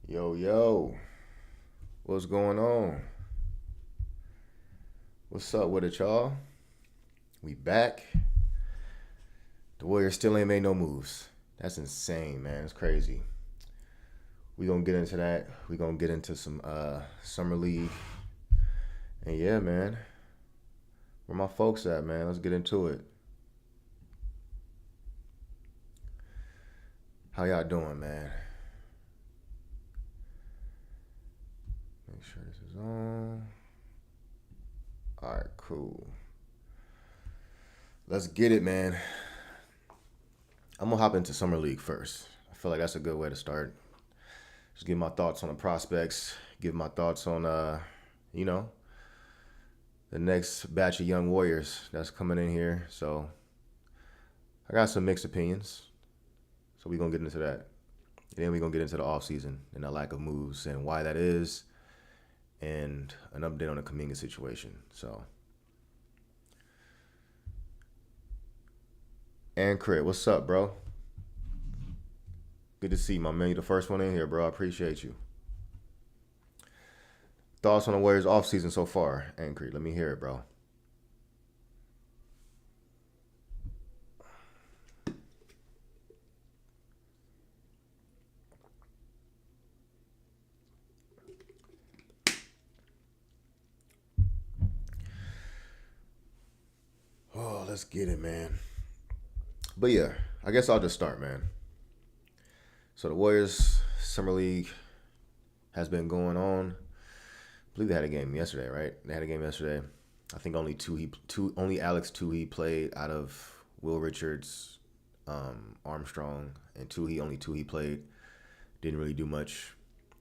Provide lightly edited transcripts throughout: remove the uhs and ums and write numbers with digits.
Yo, yo, what's going on? What's up with it, y'all? We back. The Warriors still ain't made no moves. That's insane, man. It's crazy. We gonna get into that. We gonna get into some summer league. And yeah, man, where my folks at, man? Let's get into it. How y'all doing, man? Make sure this is on. All right, cool. Let's get it, man. I'm gonna hop into summer league first. I feel like that's a good way to start. Just give my thoughts on the prospects. Give my thoughts on you know, the next batch of young warriors that's coming in here. So I got some mixed opinions. So we're gonna get into that. And then we're gonna get into the offseason and the lack of moves and why that is, and an update on the Kuminga situation. So and Crit, what's up, bro? Good to see you, my man. You the first one in here, bro. I appreciate you. Thoughts on the Warriors offseason so far, and Crit. Let me hear it, bro. Oh, let's get it, man. But yeah, I guess I'll just start, man. So the Warriors Summer League has been going on. I believe they had a game yesterday, right? They had a game yesterday. I think only Alex Tuhi played out of Will Richards, Armstrong, and Tuhi. Only Tuhi played. Didn't really do much.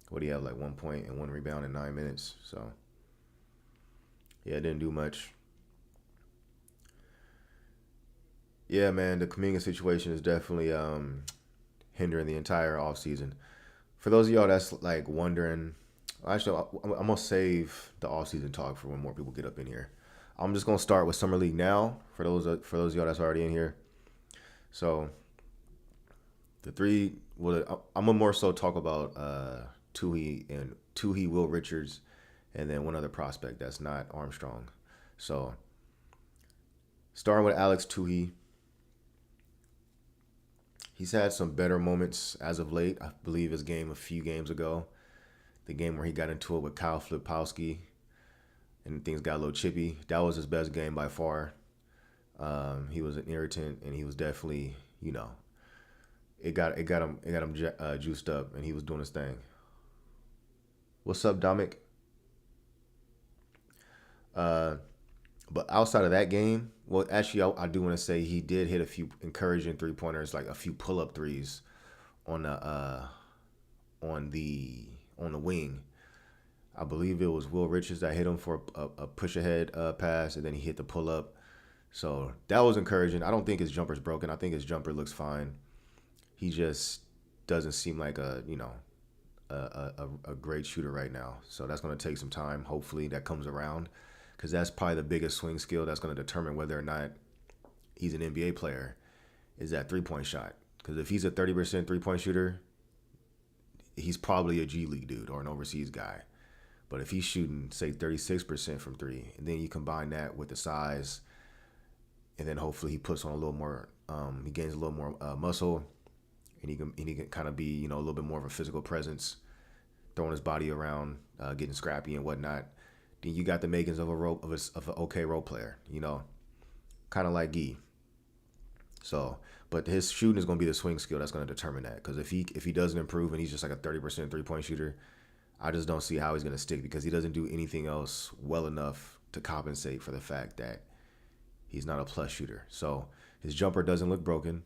What do you have, like 1 point and 1 rebound in 9 minutes? So yeah, didn't do much. Yeah, man, the Kuminga situation is definitely hindering the entire offseason. For those of y'all that's like wondering, actually, I'm gonna save the offseason talk for when more people get up in here. I'm just gonna start with summer league now for those of y'all that's already in here. So the three, well, I'm gonna more so talk about Tuhi, Will Richards, and then one other prospect that's not Armstrong. So starting with Alex Tuhi, he's had some better moments as of late. I believe his game a few games ago, the game where he got into it with Kyle Flipowski and things got a little chippy. That was his best game by far. He was an irritant, and he was definitely, it got him juiced up, and he was doing his thing. What's up, Dominic? Uh, but outside of that game, well, actually, I do want to say he did hit a few encouraging 3 pointers, like a few pull up threes on on the on the wing. I believe it was Will Richards that hit him for a push ahead pass, and then he hit the pull up. So that was encouraging. I don't think his jumper's broken. I think his jumper looks fine. He just doesn't seem like a great shooter right now. So that's going to take some time. Hopefully that comes around, because that's probably the biggest swing skill that's going to determine whether or not he's an NBA player, is that 3 point shot. Because if he's a 30% 3 point shooter, he's probably a G League dude or an overseas guy. But if he's shooting, say, 36% from three, and then you combine that with the size, and then hopefully he puts on a little more, he gains a little more muscle, and he can kind of be, a little bit more of a physical presence, throwing his body around, getting scrappy and whatnot. Then you got the makings of of an okay role player, kind of like Gee. So, but his shooting is going to be the swing skill that's going to determine that. Because if he doesn't improve and he's just like a 30% 3 point shooter, I just don't see how he's going to stick, because he doesn't do anything else well enough to compensate for the fact that he's not a plus shooter. So his jumper doesn't look broken.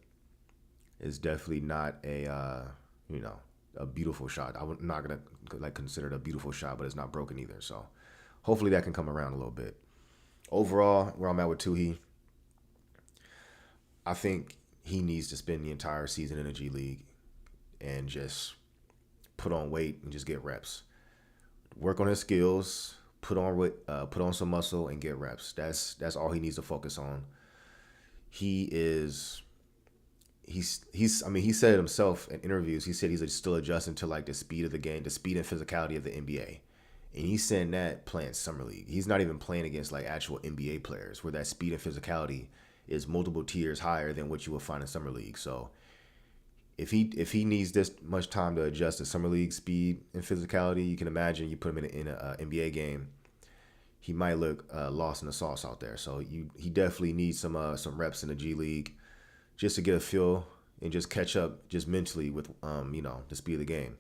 It's definitely not a beautiful shot. I'm not gonna like consider it a beautiful shot, but it's not broken either. So hopefully that can come around a little bit. Overall, where I'm at with Tuhi, I think he needs to spend the entire season in the G League and just put on weight and just get reps. Work on his skills, put on some muscle and get reps. That's all he needs to focus on. He is he's I mean, he said it himself in interviews. He said he's still adjusting to like the speed of the game, the speed and physicality of the NBA. And he's saying that playing summer league. He's not even playing against like actual NBA players where that speed and physicality is multiple tiers higher than what you will find in summer league. So if he needs this much time to adjust to summer league speed and physicality, you can imagine you put him in a NBA game, he might look lost in the sauce out there. So he definitely needs some reps in the G League just to get a feel and just catch up just mentally with the speed of the game.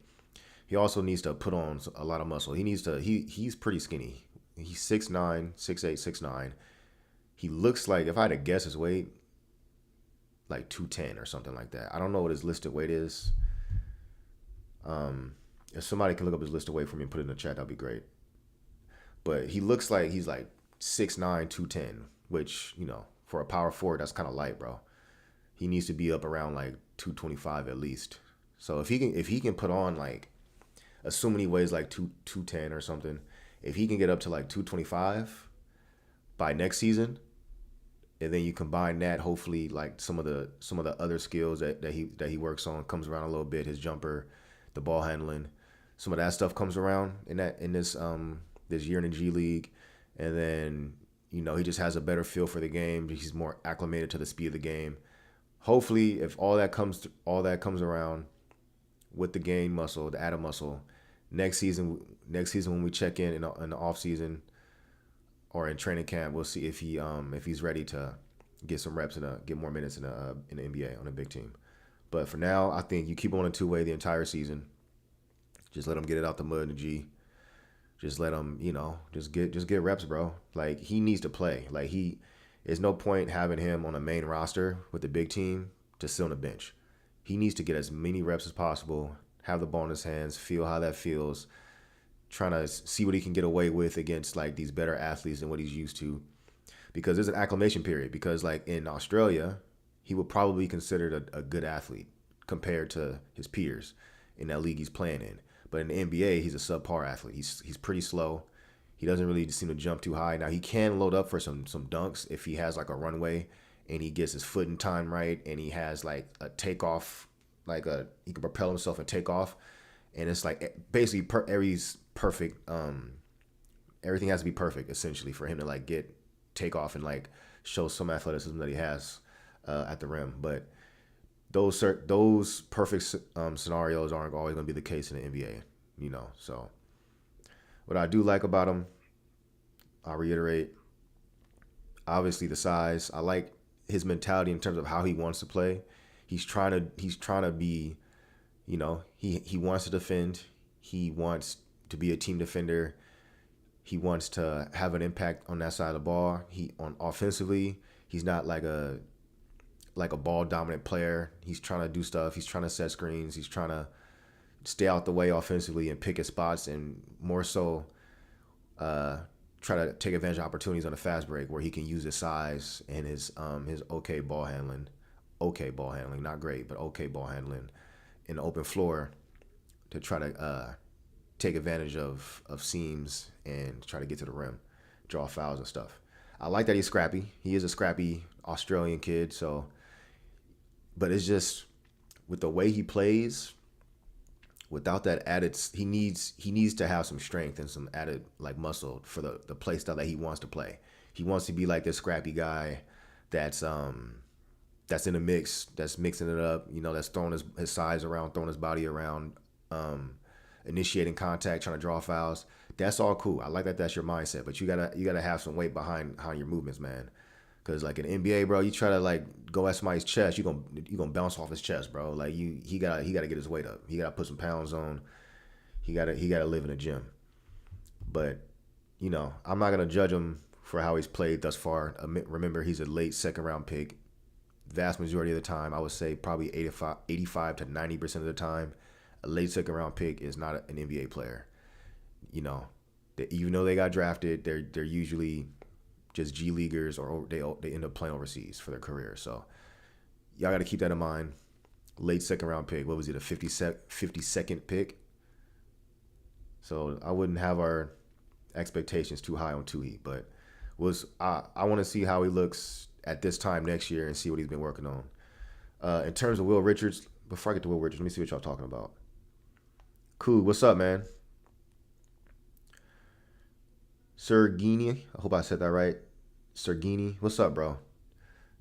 He also needs to put on a lot of muscle. He's pretty skinny. He's 6'9", 6'8", 6'9". He looks like, if I had to guess his weight, like 210 or something like that. I don't know what his listed weight is. If somebody can look up his listed weight for me and put it in the chat, that'd be great. But he looks like he's like 6'9", 210, which, for a power forward, that's kind of light, bro. He needs to be up around like 225 at least. So if he can put on like, assuming he weighs like 210 or something, if he can get up to like 225 by next season, and then you combine that, hopefully like some of the other skills that he works on comes around a little bit, his jumper, the ball handling, some of that stuff comes around in this year in the G League, and then he just has a better feel for the game. He's more acclimated to the speed of the game. Hopefully, if all that comes around with the gain muscle, the added muscle, next season when we check in the off season or in training camp, we'll see if he's ready to get some reps and get more minutes in the NBA on a big team. But for now, I think you keep on a two-way the entire season. Just let him get it out the mud in the G. Just let him, just get reps, bro. Like, he needs to play. Like, there's no point having him on a main roster with the big team to sit on the bench. He needs to get as many reps as possible, have the ball in his hands, feel how that feels, trying to see what he can get away with against like these better athletes than what he's used to. Because there's an acclimation period. Because like in Australia, he would probably be considered a good athlete compared to his peers in that league he's playing in. But in the NBA, he's a subpar athlete. He's pretty slow. He doesn't really seem to jump too high. Now, he can load up for some dunks if he has like a runway and he gets his foot in time right and he has like a takeoff, he can propel himself and take off. And it's like basically perfect. Everything has to be perfect essentially for him to like take off and like show some athleticism that he has at the rim. But those perfect scenarios aren't always going to be the case in the NBA, So what I do like about him, I'll reiterate, obviously the size. I like his mentality in terms of how he wants to play. He's trying to be, he wants to defend. He wants to be a team defender. He wants to have an impact on that side of the ball. Offensively, he's not like a ball dominant player. He's trying to do stuff. He's trying to set screens. He's trying to stay out the way offensively and pick his spots, and more so try to take advantage of opportunities on the fast break where he can use his size and his okay ball handling, not great, but okay ball handling in the open floor to try to take advantage of seams and try to get to the rim, draw fouls and stuff. I like that he's scrappy. He is a scrappy Australian kid, but it's just with the way he plays, without that added, he needs to have some strength and some added like muscle for the play style that he wants to play. He wants to be like this scrappy guy that's in the mix, that's mixing it up, that's throwing his size around, throwing his body around, initiating contact, trying to draw fouls. That's all cool. I like that that's your mindset, but you gotta have some weight behind your movements, man. Because like in NBA, bro, you try to like go at somebody's chest, you gonna bounce off his chest, bro. Like he gotta get his weight up. He gotta put some pounds on. He gotta live in a gym. But I'm not gonna judge him for how he's played thus far. Remember, he's a late second round pick. Vast majority of the time, I would say probably 85 to 90% of the time, a late second round pick is not an NBA player. Even though they got drafted, they're usually just G leaguers, or they end up playing overseas for their career. So y'all got to keep that in mind. Late second round pick. What was it? A 52nd pick. So I wouldn't have our expectations too high on Tuhi, but I want to see how he looks at this time next year and see what he's been working on. In terms of Will Richards, before I get to Will Richards, let me see what y'all talking about. Cool. What's up, man? Sergini. I hope I said that right. Sergini. What's up, bro?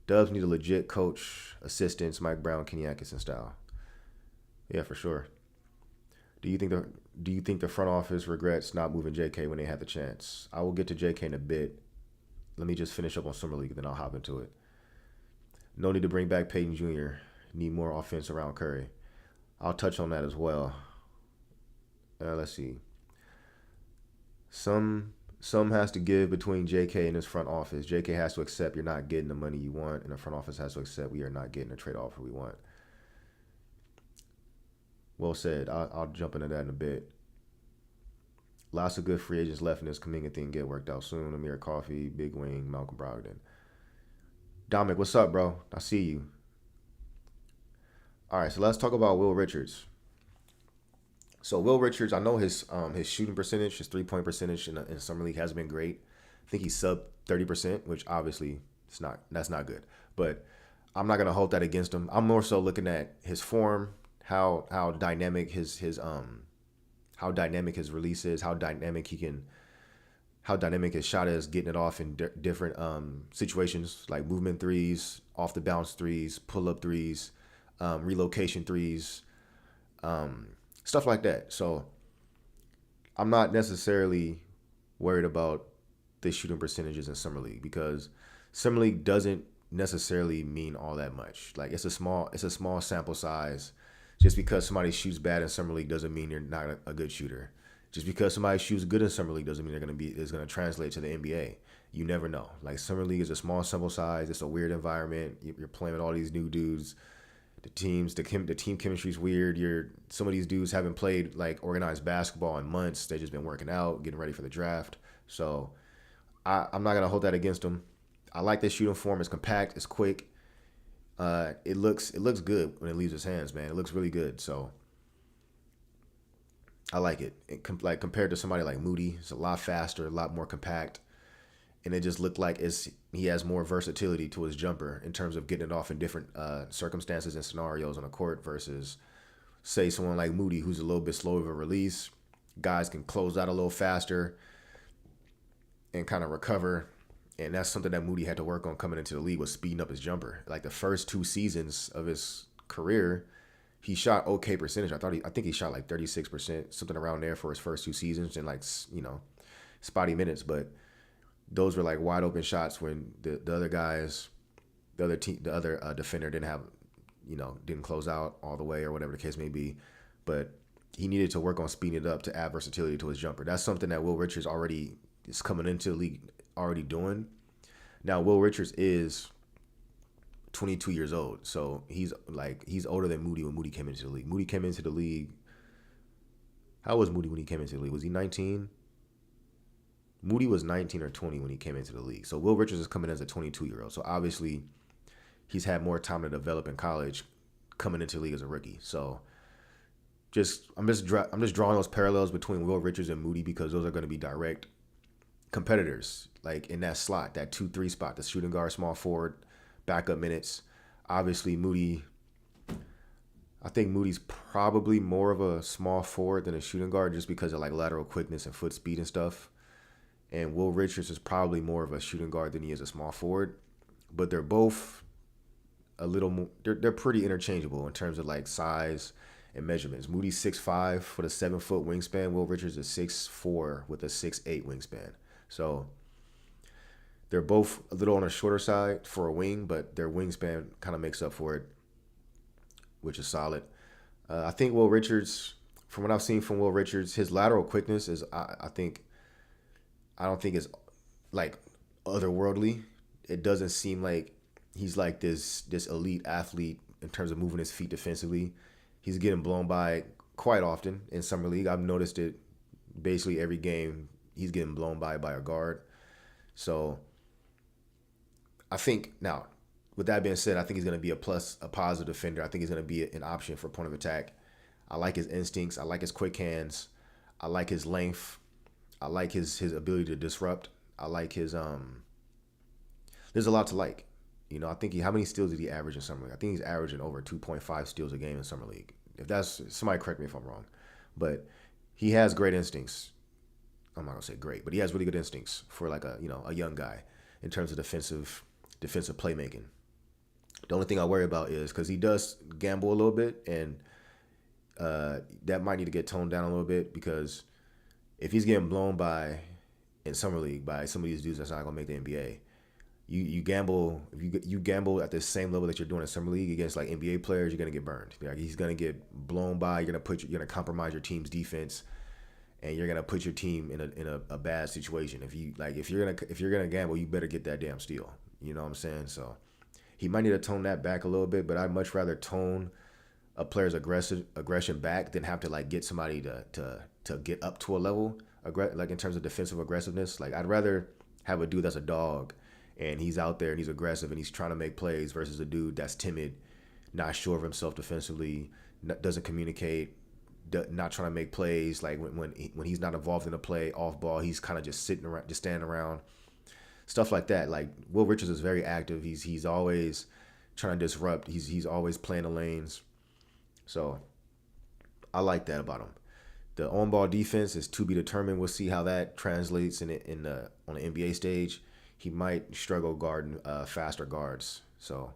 Dubs need a legit coach, assistants, Mike Brown, Kenny Atkinson style. Yeah, for sure. Do you think the front office regrets not moving JK when they had the chance? I will get to JK in a bit. Let me just finish up on Summer League, then I'll hop into it. No need to bring back Peyton Jr. Need more offense around Curry. I'll touch on that as well. Let's see. Some has to give between JK and his front office. JK has to accept you're not getting the money you want, and the front office has to accept we are not getting the trade offer we want. Well said. I'll jump into that in a bit. Lots of good free agents left in this Kuminga thing get worked out soon. Amir Coffey, Big Wing, Malcolm Brogdon. Dominic, what's up, bro? I see you. All right, so let's talk about Will Richards. So Will Richards, I know his shooting percentage, his 3-point percentage in summer league has been great. I think he's sub 30%, which obviously that's not good. But I'm not gonna hold that against him. I'm more so looking at his form, how dynamic his release is, how dynamic his shot is, getting it off in different situations like movement threes, off the bounce threes, pull up threes, relocation threes, stuff like that. So I'm not necessarily worried about the shooting percentages in summer league because summer league doesn't necessarily mean all that much. Like it's a small sample size. Just because somebody shoots bad in summer league doesn't mean they're not a good shooter. Just because somebody shoots good in summer league doesn't mean it's going to translate to the NBA. You never know. Like summer league is a small sample size. It's a weird environment. You're playing with all these new dudes. The team chemistry is weird. Some of these dudes haven't played like organized basketball in months. They've just been working out, getting ready for the draft. So I'm not gonna hold that against them. I like this shooting form. It's compact. It's quick. It looks good when it leaves his hands, man. It looks really good. So I like it. Like compared to somebody like Moody, it's a lot faster, a lot more compact, and it just looked like he has more versatility to his jumper in terms of getting it off in different circumstances and scenarios on the court versus, say, someone like Moody who's a little bit slow of a release. Guys can close out a little faster and kind of recover. And that's something that Moody had to work on coming into the league, was speeding up his jumper. Like the first 2 seasons of his career, he shot okay percentage. I think he shot like 36%, something around there for his first 2 seasons and like, spotty minutes. But those were like wide open shots when the other guys, the other defender didn't close out all the way or whatever the case may be. But he needed to work on speeding it up to add versatility to his jumper. That's something that Will Richards already is coming into the league already doing. Now Will Richards is 22 years old, so he's older than Moody when Moody came into the league. Moody came into the league. How was Moody when he came into the league? Was he 19? Moody was 19 or 20 when he came into the league. So Will Richards is coming as a 22-year-old. So obviously he's had more time to develop in college coming into the league as a rookie. So I'm just drawing those parallels between Will Richards and Moody because those are going to be direct competitors, like in that slot, that 2-3 spot, the shooting guard, small forward, backup minutes. Obviously, I think Moody's probably more of a small forward than a shooting guard just because of like lateral quickness and foot speed and stuff. And Will Richards is probably more of a shooting guard than he is a small forward. But they're both a little more, they're pretty interchangeable in terms of like size and measurements. Moody's 6'5" with a 7-foot wingspan. Will Richards is 6'4" with a 6'8" wingspan. So they're both a little on the shorter side for a wing, but their wingspan kind of makes up for it, which is solid. I think Will Richards, from what I've seen from Will Richards, his lateral quickness is, I don't think it's like otherworldly. It doesn't seem like he's like this elite athlete in terms of moving his feet defensively. He's getting blown by quite often in summer league. I've noticed it basically every game. He's getting blown by a guard. So I think now, with that being said, I think he's going to be a positive defender. I think he's going to be an option for point of attack. I like his instincts. I like his quick hands. I like his length. I like his ability to disrupt. I like his there's a lot to like. I think how many steals did he average in summer league? I think he's averaging over 2.5 steals a game in summer league. If that's somebody, correct me if I'm wrong, but he has great instincts. I'm not gonna say great, but he has really good instincts for like a young guy in terms of defensive playmaking. The only thing I worry about is because he does gamble a little bit, and that might need to get toned down a little bit because if he's getting blown by in summer league by some of these dudes that's not gonna make the NBA, you gamble if you gamble at the same level that you're doing in summer league against like NBA players, you're gonna get burned. Like he's gonna get blown by. You're gonna compromise your team's defense, and you're gonna put your team in a bad situation. If you're gonna gamble, you better get that damn steal. You know what I'm saying? So he might need to tone that back a little bit, but I'd much rather tone a player's aggression back than have to like get somebody to get up to a level like in terms of defensive aggressiveness. Like I'd rather have a dude that's a dog and he's out there and he's aggressive and he's trying to make plays versus a dude that's timid, not sure of himself defensively, doesn't communicate, not trying to make plays. Like when he's not involved in a play off ball, he's kind of just sitting around, just standing around, stuff like that. Like Will Richards is very active. He's always trying to disrupt. He's always playing the lanes. So I like that about him. The on-ball defense is to be determined. We'll see how that translates on the NBA stage. He might struggle guarding faster guards. So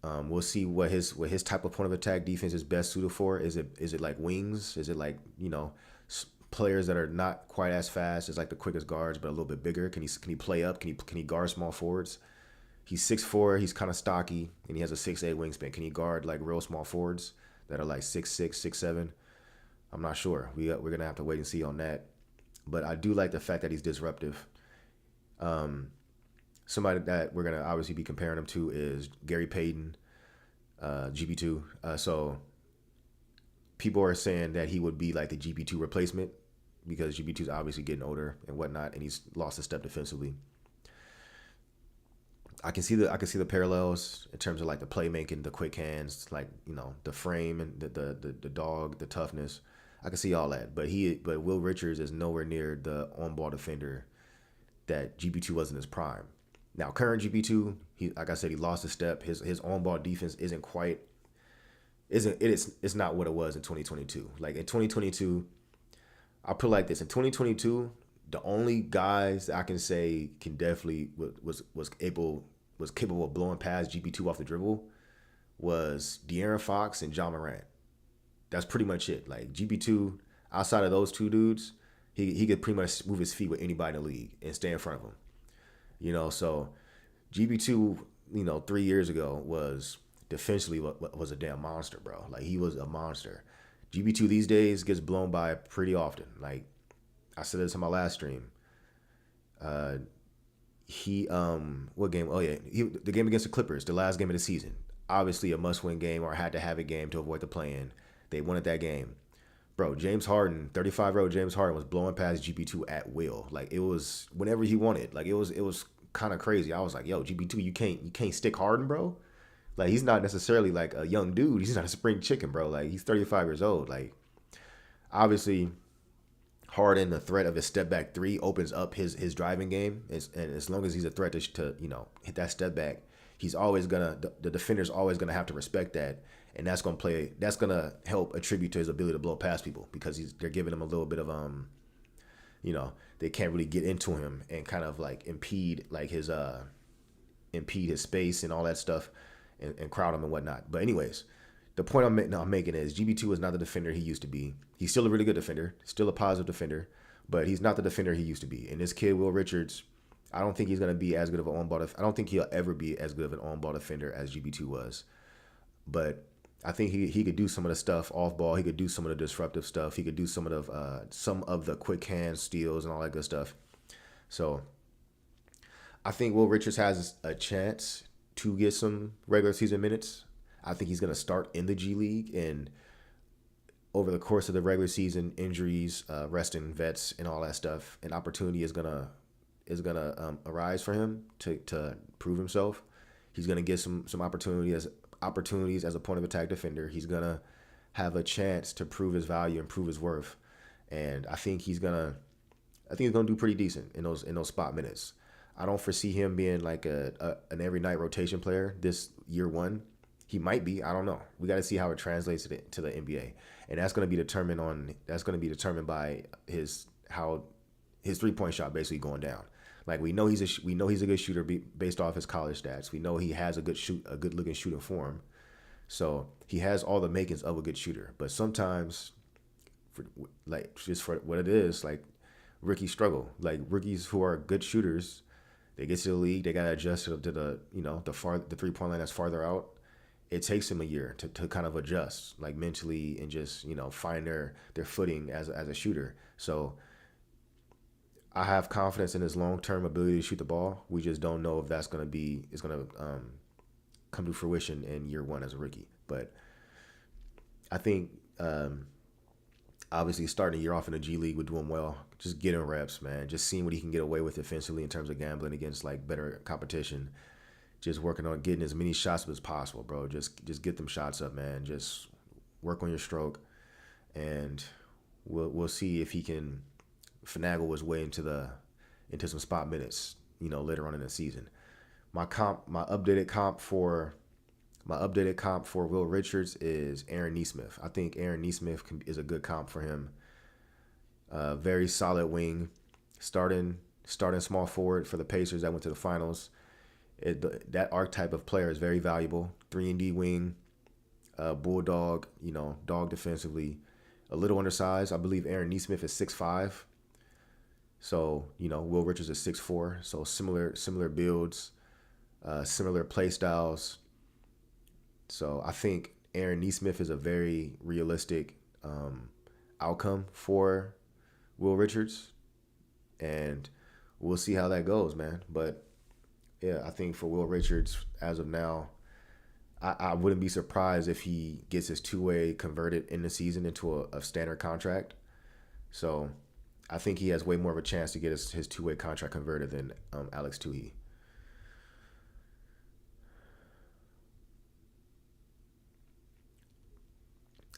we'll see what his type of point of attack defense is best suited for. Is it like wings? Is it like players that are not quite as fast as like the quickest guards but a little bit bigger? Can he play up? Can he guard small forwards? He's 6'4", he's kind of stocky, and he has a 6'8" wingspan. Can he guard like real small forwards that are like 6'6", 6'7"? I'm not sure. We're gonna have to wait and see on that. But I do like the fact that he's disruptive. Somebody that we're gonna obviously be comparing him to is Gary Payton, GB2. So people are saying that he would be like the GB2 replacement because GB2 is obviously getting older and whatnot, and he's lost a step defensively. I can see the parallels in terms of like the playmaking, the quick hands, like the frame and the dog, the toughness. I can see all that, but Will Richards is nowhere near the on-ball defender that GB2 was in his prime. Now, current GB2, like I said, he lost a step. His on-ball defense it's not what it was in 2022. Like in 2022, I'll put it like this: in 2022, the only guys I can say can definitely was capable of blowing past GB2 off the dribble was De'Aaron Fox and John Morant. That's pretty much it. Like GB2, outside of those two dudes, he could pretty much move his feet with anybody in the league and stay in front of him. So GB2, 3 years ago was defensively was a damn monster, bro. Like he was a monster. GB2 these days gets blown by pretty often. Like I said this in my last stream. What game? Oh yeah, the game against the Clippers, the last game of the season. Obviously a must-win game or had to have a game to avoid the play-in. They wanted that game. Bro, James Harden, 35-year-old James Harden was blowing past GB2 at will. Like it was whenever he wanted. Like it was kind of crazy. I was like, yo, GB2, you can't stick Harden, bro. Like he's not necessarily like a young dude. He's not a spring chicken, bro. Like he's 35 years old. Like obviously Harden, the threat of his step back three opens up his driving game. And as long as he's a threat to hit that step back, he's always the defender's always gonna have to respect that. And that's gonna help attribute to his ability to blow past people because they're giving him a little bit of they can't really get into him and kind of like impede his space and all that stuff and crowd him and whatnot. But anyways, the point I'm making is GB2 is not the defender he used to be. He's still a really good defender, still a positive defender, but he's not the defender he used to be. And this kid, Will Richards, I don't think he's gonna be as good of an on-ball. I don't think he'll ever be as good of an on-ball defender as GB2 was. But I think he could do some of the stuff off ball. He could do some of the disruptive stuff. He could do some of the quick hand steals and all that good stuff. So I think Will Richards has a chance to get some regular season minutes. I think he's going to start in the G League, and over the course of the regular season, injuries, resting vets, and all that stuff, an opportunity is gonna arise for him to prove himself. He's going to get some opportunities as a point of attack defender. He's gonna have a chance to prove his value and prove his worth, and I think he's gonna do pretty decent in those spot minutes. I don't foresee him being like an every night rotation player this year one. He might be. I don't know. We got to see how it translates to the NBA, and that's going to be determined on. That's going to be determined by his 3-point shot basically going down. Like we know he's a good shooter based off his college stats. We know he has a good looking shooting form. So he has all the makings of a good shooter. But sometimes, just for what it is, like rookies struggle. Like rookies who are good shooters, they get to the league, they gotta adjust to the the 3-point line that's farther out. It takes them a year to kind of adjust, like mentally, and just find their footing as a shooter. So I have confidence in his long term ability to shoot the ball. We just don't know if it's gonna come to fruition in year one as a rookie. But I think obviously starting a year off in the G League with doing well, just getting reps, man, just seeing what he can get away with defensively in terms of gambling against like better competition. Just working on getting as many shots as possible, bro. Just get them shots up, man. Just work on your stroke, and we'll see if he can finagle his way into some spot minutes, later on in the season. My updated comp for Will Richards is Aaron Nesmith. I think Aaron Nesmith is a good comp for him. Very solid wing, starting small forward for the Pacers that went to the finals. That archetype of player is very valuable. 3-and-D wing, bulldog, dog defensively. A little undersized. I believe Aaron Nesmith is 6'5". So, Will Richards is 6'4". So similar builds, similar play styles. So I think Aaron Nesmith is a very realistic outcome for Will Richards. And we'll see how that goes, man. But yeah, I think for Will Richards, as of now, I wouldn't be surprised if he gets his two-way converted in the season into a standard contract. So I think he has way more of a chance to get his two-way contract converted than Alex Tuhey.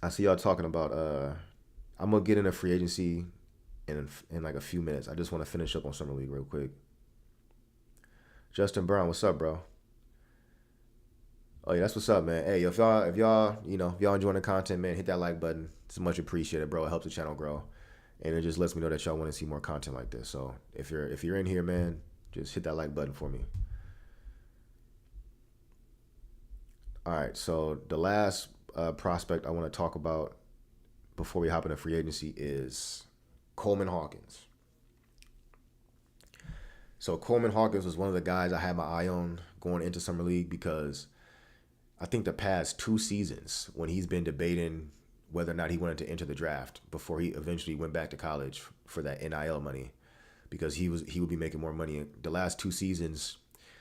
I see y'all talking about. I'm gonna get into free agency in like a few minutes. I just want to finish up on summer league real quick. Justin Brown, what's up, bro? Oh yeah, that's what's up, man. Hey, if y'all enjoying the content, man, hit that like button. It's much appreciated, bro. It helps the channel grow, and it just lets me know that y'all want to see more content like this. So if you're in here, man, just hit that like button for me. All right, so the last prospect I want to talk about before we hop into free agency is Coleman Hawkins. So Coleman Hawkins was one of the guys I had my eye on going into summer league because I think the past 2 seasons when he's been debating whether or not he wanted to enter the draft before he eventually went back to college for that NIL money, because he would be making more money. The last 2 seasons,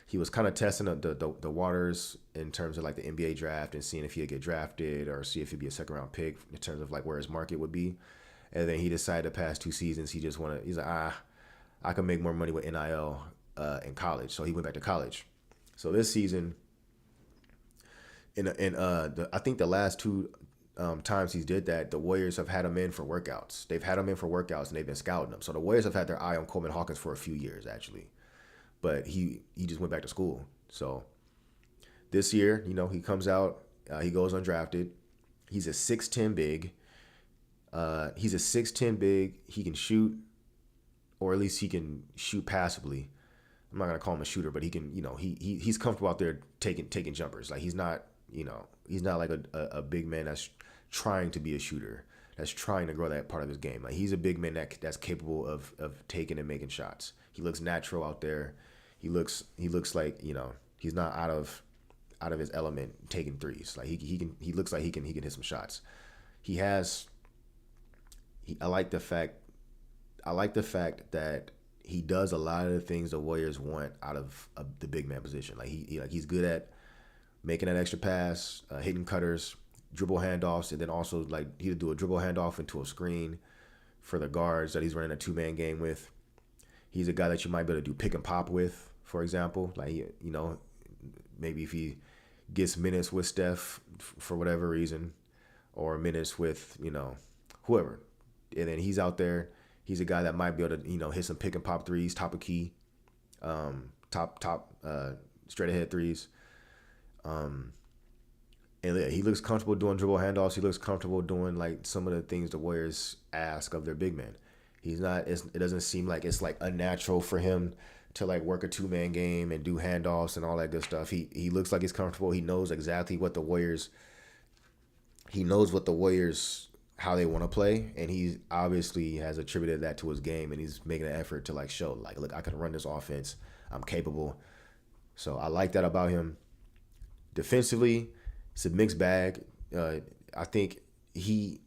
he was kind of testing the waters in terms of like the NBA draft and seeing if he'd get drafted or see if he'd be a second round pick in terms of like where his market would be. And then he decided the past 2 seasons he's like, I can make more money with NIL in college. So he went back to college. So this season, I think the last 2 times he's did that, the Warriors have had him in for workouts. They've had him in for workouts and they've been scouting him. So the Warriors have had their eye on Coleman Hawkins for a few years actually, but he just went back to school. So this year, he comes out, he goes undrafted. He's a 6'10" big. He can shoot, or at least he can shoot passively. I'm not gonna call him a shooter, but he can. He's comfortable out there taking jumpers. Like he's not like a big man that's trying to be a shooter, that's trying to grow that part of his game. Like he's a big man that's capable of taking and making shots. He looks natural out there. He looks like he's not out of his element taking threes. Like he looks like he can hit some shots. I like the fact that he does a lot of the things the Warriors want out of the big man position. Like he's good at making that extra pass, hitting cutters, dribble handoffs, and then also like he'll do a dribble handoff into a screen for the guards that he's running a 2-man game with. He's a guy that you might be able to do pick and pop with, for example. Like maybe if he gets minutes with Steph for whatever reason, or minutes with whoever, and then he's out there. He's a guy that might be able to hit some pick and pop threes, top of key. top straight ahead threes. And yeah, he looks comfortable doing dribble handoffs. He looks comfortable doing like some of the things the Warriors ask of their big man. He's not. It doesn't seem like it's like unnatural for him to like work a 2-man game and do handoffs and all that good stuff. He looks like he's comfortable. He knows exactly what the Warriors. He knows what the Warriors how they want to play, and he obviously has attributed that to his game, and he's making an effort to like show like, look, I can run this offense. I'm capable. So I like that about him. Defensively, it's a mixed bag. I think he's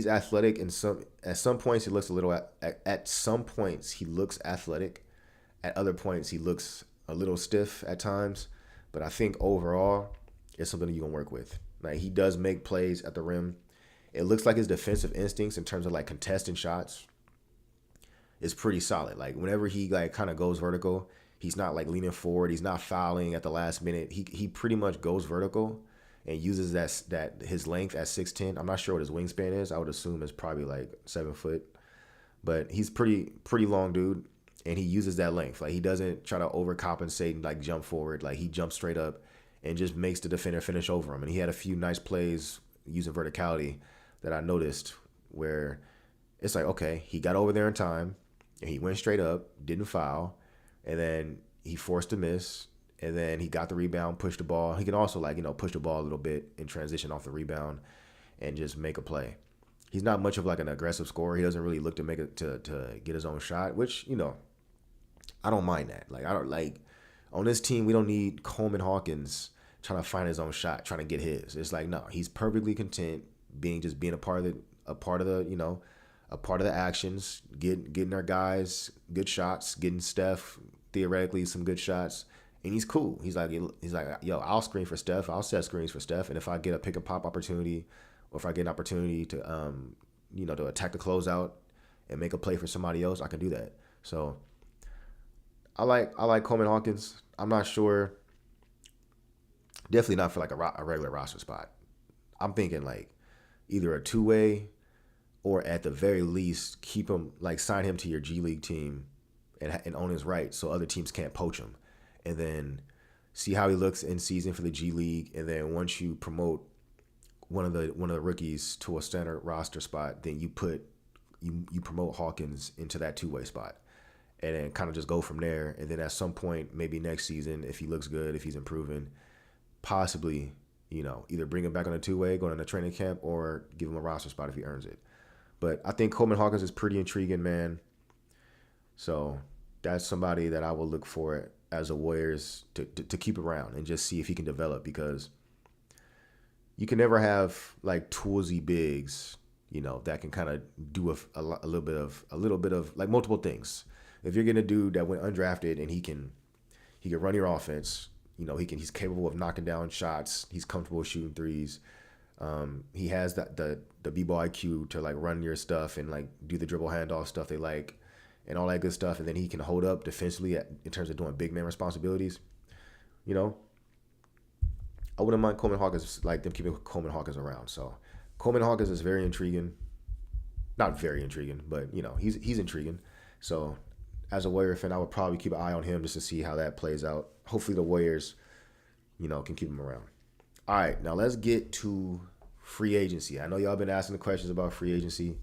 athletic, and at some points he looks a little at some points he looks athletic. At other points he looks a little stiff at times. But I think overall it's something that you can work with. Like he does make plays at the rim. It looks like his defensive instincts in terms of like contesting shots is pretty solid. Like whenever he like kind of goes vertical, he's not like leaning forward. He's not fouling at the last minute. He pretty much goes vertical and uses that his length at 6'10". I'm not sure what his wingspan is. I would assume it's probably like 7 foot, but he's pretty long dude, and he uses that length. Like he doesn't try to overcompensate and like jump forward. Like he jumps straight up and just makes the defender finish over him. And he had a few nice plays using verticality that I noticed where it's like, okay, he got over there in time and he went straight up, didn't foul, and then he forced a miss, and then he got the rebound, pushed the ball. He can also like, push the ball a little bit in transition off the rebound and just make a play. He's not much of like an aggressive scorer. He doesn't really look to make it to get his own shot, which, I don't mind that. Like I don't like on this team we don't need Coleman Hawkins trying to find his own shot, trying to get his. It's like no, he's perfectly content being a part of the actions, getting our guys good shots, getting Steph theoretically some good shots, and he's cool. He's like, yo, I'll screen for Steph, I'll set screens for Steph, and if I get a pick and pop opportunity, or if I get an opportunity to to attack the closeout and make a play for somebody else, I can do that. So I like Coleman Hawkins. I'm not sure. Definitely not for like a regular roster spot. I'm thinking like either a 2-way or at the very least keep him, like sign him to your G League team and own his rights so other teams can't poach him. And then see how he looks in season for the G League. And then once you promote one of the rookies to a standard roster spot, then you promote Hawkins into that 2-way spot. And then kind of just go from there. And then at some point, maybe next season, if he looks good, if he's improving, possibly, either bring him back on a 2-way, going on a training camp, or give him a roster spot if he earns it. But I think Coleman Hawkins is pretty intriguing, man. So that's somebody that I will look for as a Warriors to keep around and just see if he can develop, because you can never have like toolsy bigs, that can kind of do a little bit of like multiple things. If you're getting a dude that went undrafted and he can run your offense, he's capable of knocking down shots. He's comfortable shooting threes. He has the b-ball IQ to like run your stuff and like do the dribble handoff stuff they like and all that good stuff. And then he can hold up defensively in terms of doing big man responsibilities. I wouldn't mind Coleman Hawkins, like them keeping Coleman Hawkins around. So Coleman Hawkins is very intriguing. Not very intriguing, but he's intriguing. So as a Warrior fan, I would probably keep an eye on him just to see how that plays out. Hopefully the Warriors, can keep him around. All right, now let's get to free agency. I know y'all been asking the questions about free agency.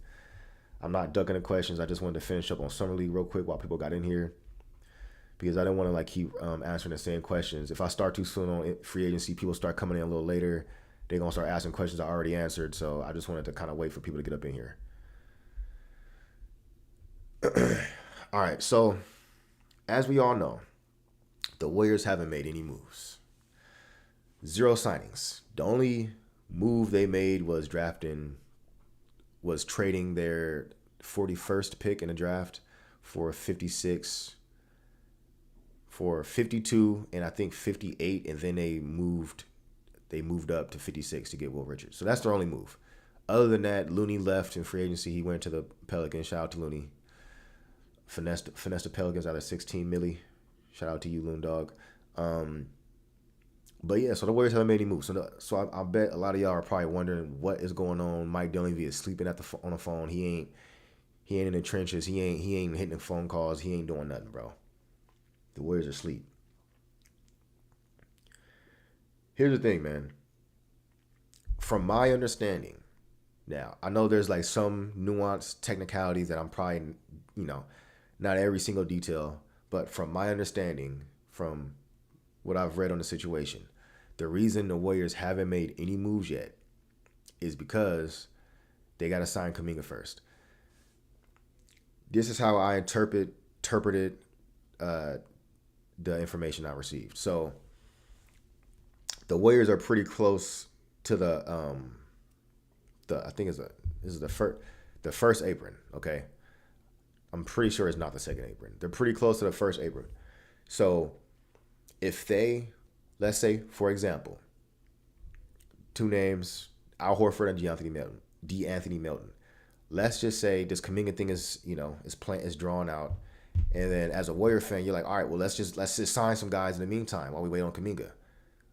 I'm not ducking the questions. I just wanted to finish up on Summer League real quick while people got in here, because I didn't want to like keep answering the same questions. If I start too soon on free agency, people start coming in a little later. They're going to start asking questions I already answered, so I just wanted to kind of wait for people to get up in here. All right, so as we all know, the Warriors haven't made any moves. 0 signings. The only move they made was trading their 41st pick in the draft for 56, for 52, and I think 58, and then they moved up to 56 to get Will Richards. So that's their only move. Other than that, Looney left in free agency. He went to the Pelicans. Shout out to Looney. Finessed the Pelicans out of 16 milli. Shout out to you, Loon Dog. But yeah, so the Warriors haven't made any moves. So I bet a lot of y'all are probably wondering what is going on. Mike Dunleavy is sleeping on the phone. He ain't in the trenches. He ain't hitting phone calls. He ain't doing nothing, bro. The Warriors are asleep. Here's the thing, man. From my understanding, now I know there's like some nuanced technicalities that I'm probably, you know, not every single detail, but from my understanding, from what I've read on the situation, the reason the Warriors haven't made any moves yet is because they got to sign Kuminga first. This is how I interpreted uh, the information I received. So the Warriors are pretty close to the I think this is the first apron. Okay, I'm pretty sure it's not the second apron. They're pretty close to the first apron. So if they, let's say for example, two names, Al Horford and D'Anthony Melton. Let's just say this Kuminga thing is, is drawn out, and then as a Warrior fan, you're like, all right, well let's just sign some guys in the meantime while we wait on Kuminga.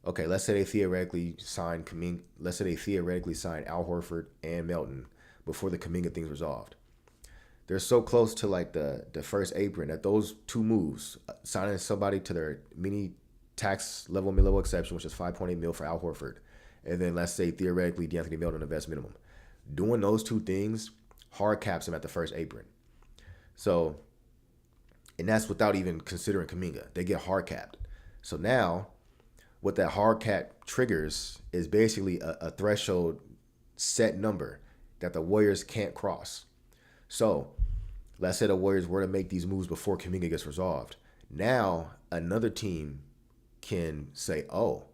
Okay, let's say they theoretically sign Kuminga. Let's say they theoretically sign Al Horford and Melton before the Kuminga thing's resolved. They're so close to like the first apron that those two moves, signing somebody to their mini tax level mid-level exception, which is 5.8 mil for Al Horford, and then let's say theoretically D'Anthony Melton the best minimum. Doing those two things hard caps him at the first apron. So, and that's without even considering Kuminga. They get hard capped. So now, what that hard cap triggers is basically a threshold set number that the Warriors can't cross. So, let's say the Warriors were to make these moves before Kuminga gets resolved. Now, another team can say, oh,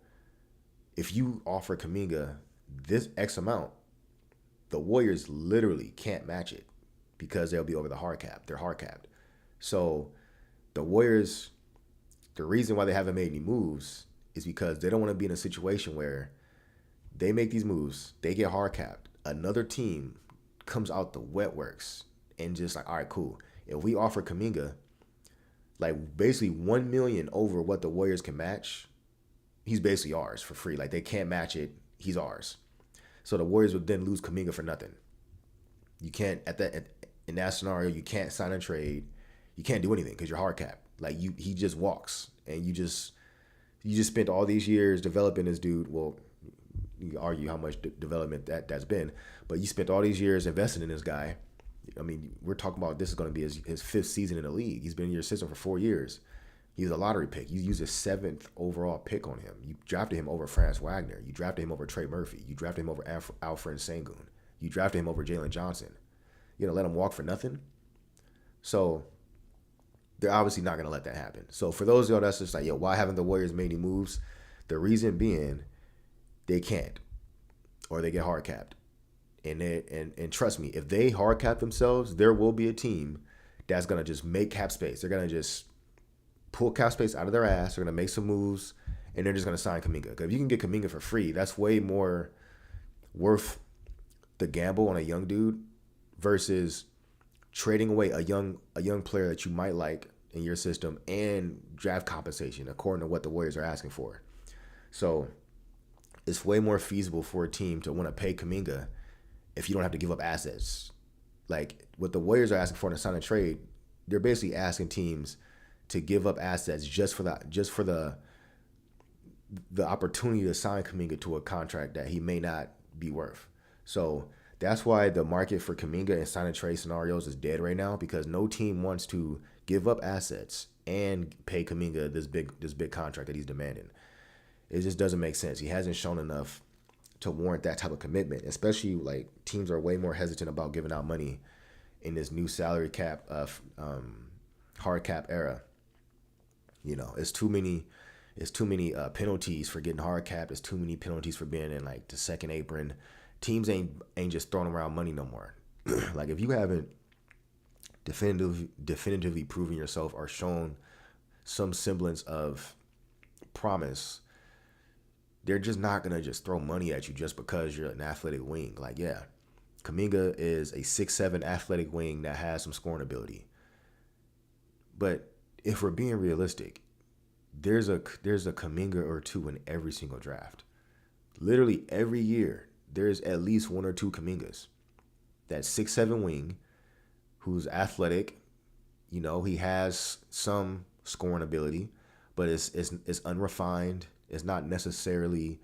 if you offer Kuminga this X amount, the Warriors literally can't match it because they'll be over the hard cap. They're hard capped. So the Warriors, the reason why they haven't made any moves is because they don't want to be in a situation where they make these moves, they get hard capped. Another team comes out the wet works and just like, all right, cool. If we offer Kuminga like basically 1 million over what the Warriors can match, he's basically ours for free. Like they can't match it. He's ours. So the Warriors would then lose Kuminga for nothing. You can't in that scenario. You can't sign a trade. You can't do anything because you're hard capped. Like he just walks, and you just spent all these years developing this dude. Well, you can argue how much development that's been, but you spent all these years investing in this guy. I mean, we're talking about this is going to be his fifth season in the league. He's been in your system for 4 years. He's a lottery pick. You used a 7th overall pick on him. You drafted him over Franz Wagner. You drafted him over Trey Murphy. You drafted him over Alfred Sengun. You drafted him over Jalen Johnson. You're going to let him walk for nothing? So they're obviously not going to let that happen. So for those of y'all that's just like, yo, why haven't the Warriors made any moves? The reason being they can't, or they get hard capped. And trust me, if they hard cap themselves, there will be a team that's going to just make cap space. They're going to just pull cap space out of their ass. They're going to make some moves, and they're just going to sign Kuminga. Because if you can get Kuminga for free, that's way more worth the gamble on a young dude versus trading away a young player that you might like in your system and draft compensation according to what the Warriors are asking for. So it's way more feasible for a team to want to pay Kuminga if you don't have to give up assets. Like what the Warriors are asking for in a sign and trade, they're basically asking teams to give up assets just for the opportunity to sign Kuminga to a contract that he may not be worth. So that's why the market for Kuminga and sign and trade scenarios is dead right now, because no team wants to give up assets and pay Kuminga this big contract that he's demanding. It just doesn't make sense. He hasn't shown enough to warrant that type of commitment, especially like teams are way more hesitant about giving out money in this new salary cap hard cap era. You know, it's too many penalties for getting hard capped. It's too many penalties for being in like the second apron. Teams ain't just throwing around money no more. Like if you haven't definitively proven yourself or shown some semblance of promise, they're just not gonna just throw money at you just because you're an athletic wing. Like, yeah, Kuminga is a 6'7" athletic wing that has some scoring ability. But if we're being realistic, there's a Kuminga or two in every single draft. Literally every year, there's at least one or two Kumingas. That 6'7" wing who's athletic, you know, he has some scoring ability, but it's unrefined. It's not necessarily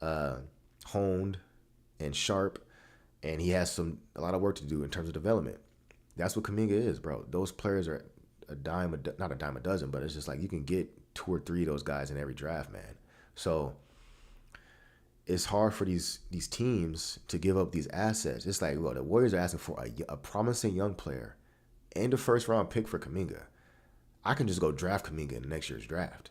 honed and sharp, and he has a lot of work to do in terms of development. That's what Kuminga is, bro. Those players are not a dime a dozen, but it's just like you can get 2 or 3 of those guys in every draft, man. So it's hard for these teams to give up these assets. It's like, well, the Warriors are asking for a promising young player and a first-round pick for Kuminga. I can just go draft Kuminga in next year's draft.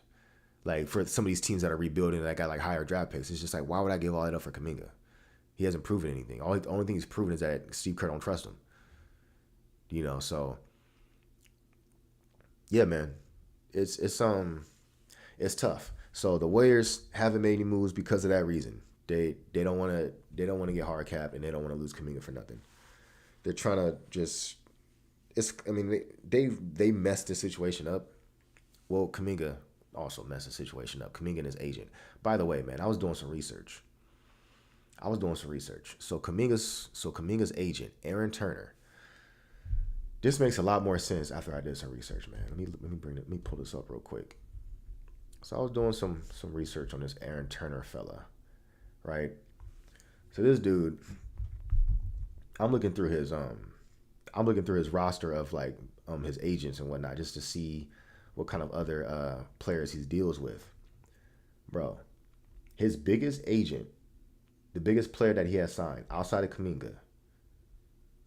Like, for some of these teams that are rebuilding that got like higher draft picks, it's just like, why would I give all that up for Kuminga? He hasn't proven anything. The only thing he's proven is that Steve Kerr don't trust him. So yeah, man, it's tough. So the Warriors haven't made any moves because of that reason. They don't want to get hard cap, and they don't want to lose Kuminga for nothing. They're trying to just they messed the situation up. Well, Kuminga also messed the situation up. Kuminga and his agent. By the way, man, I was doing some research. So Kuminga's agent, Aaron Turner. This makes a lot more sense after I did some research, man. Let me pull this up real quick. So I was doing some research on this Aaron Turner fella, right? So this dude, I'm looking through his roster of like his agents and whatnot, just to see what kind of other players he deals with. Bro, his biggest agent, the biggest player that he has signed outside of Kuminga,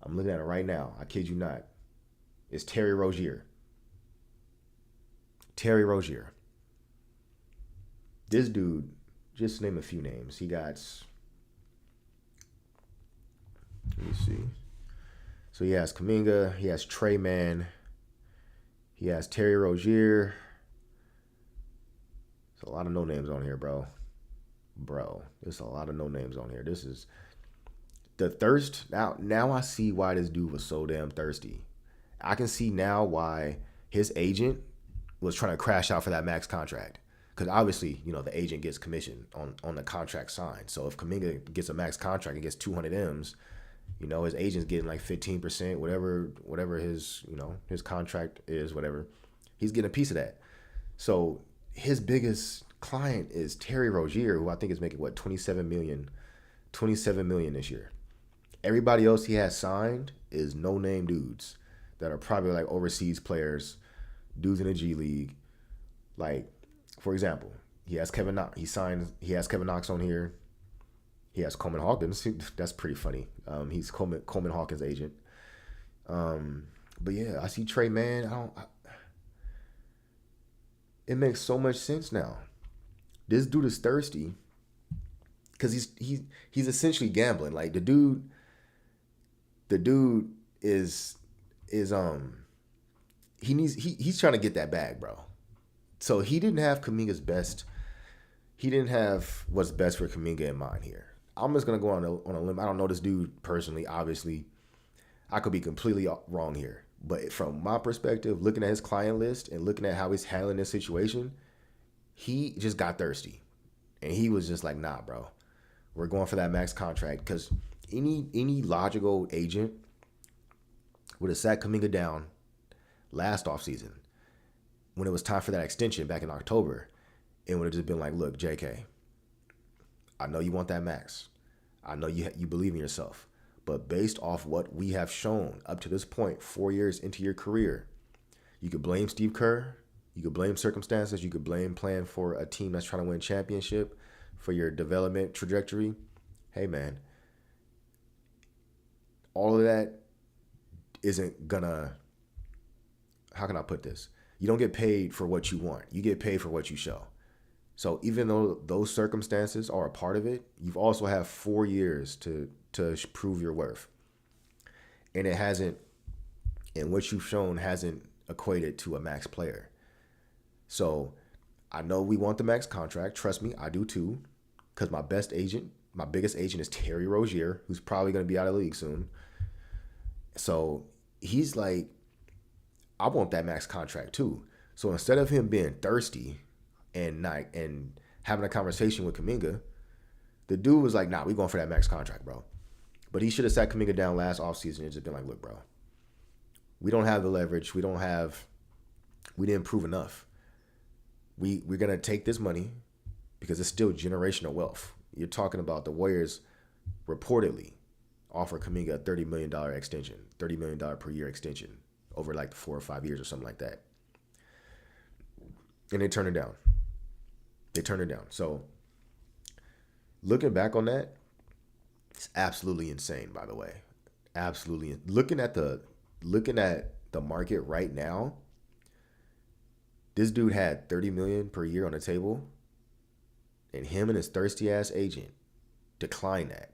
I'm looking at it right now, I kid you not, is Terry Rozier. This dude, just to name a few names, he got, let me see. So he has Kuminga, he has Trey Mann, he has Terry Rozier. There's a lot of no names on here, bro. There's a lot of no names on here. This is the thirst. Now I see why this dude was so damn thirsty. I can see now why his agent was trying to crash out for that max contract. Because obviously, the agent gets commission on the contract signed. So if Kuminga gets a max contract and gets 200 M's, his agent's getting like 15%, whatever his contract is, whatever. He's getting a piece of that. So his biggest client is Terry Rozier, who I think is making, what, $27 million this year. Everybody else he has signed is no-name dudes that are probably like overseas players, dudes in the G League. Like, for example, he has Kevin Knox. He has Kevin Knox on here. He has Coleman Hawkins. That's pretty funny. He's Coleman Hawkins' agent. But yeah, I see Trey Mann. It makes so much sense now. This dude is thirsty because he's essentially gambling. Like the dude is he's trying to get that bag, bro. So he didn't have Kuminga's best. He didn't have what's best for Kuminga in mind here. I'm just gonna go on a limb. I don't know this dude personally. Obviously, I could be completely wrong here. But from my perspective, looking at his client list and looking at how he's handling this situation, he just got thirsty, and he was just like, "Nah, bro, we're going for that max contract." Because any logical agent would have sat Kuminga down last offseason when it was time for that extension back in October, and would have just been like, "Look, JK, I know you want that max. I know you believe in yourself. But based off what we have shown up to this point, 4 years into your career, you could blame Steve Kerr. You could blame circumstances. You could blame playing for a team that's trying to win championship for your development trajectory. Hey, man, all of that isn't gonna, how can I put this? You don't get paid for what you want. You get paid for what you show. So even though those circumstances are a part of it, you've also have 4 years to prove your worth. And it hasn't, and what you've shown hasn't equated to a max player. So I know we want the max contract. Trust me, I do too. Because my biggest agent is Terry Rozier, who's probably going to be out of the league soon. So he's like, I want that max contract too. So instead of him being thirsty and having a conversation with Kuminga, the dude was like, nah, we going for that max contract, bro. But he should have sat Kuminga down last offseason and just been like, look, bro, we don't have the leverage. We don't have We didn't prove enough. We're gonna take this money because it's still generational wealth. You're talking about the Warriors reportedly offer Kuminga a $30 million extension, $30 million per year extension over like 4 or 5 years or something like that. And they turned it down. So looking back on that, it's absolutely insane, by the way. Absolutely. Looking at the market right now, this dude had $30 million per year on the table, and him and his thirsty ass agent declined that.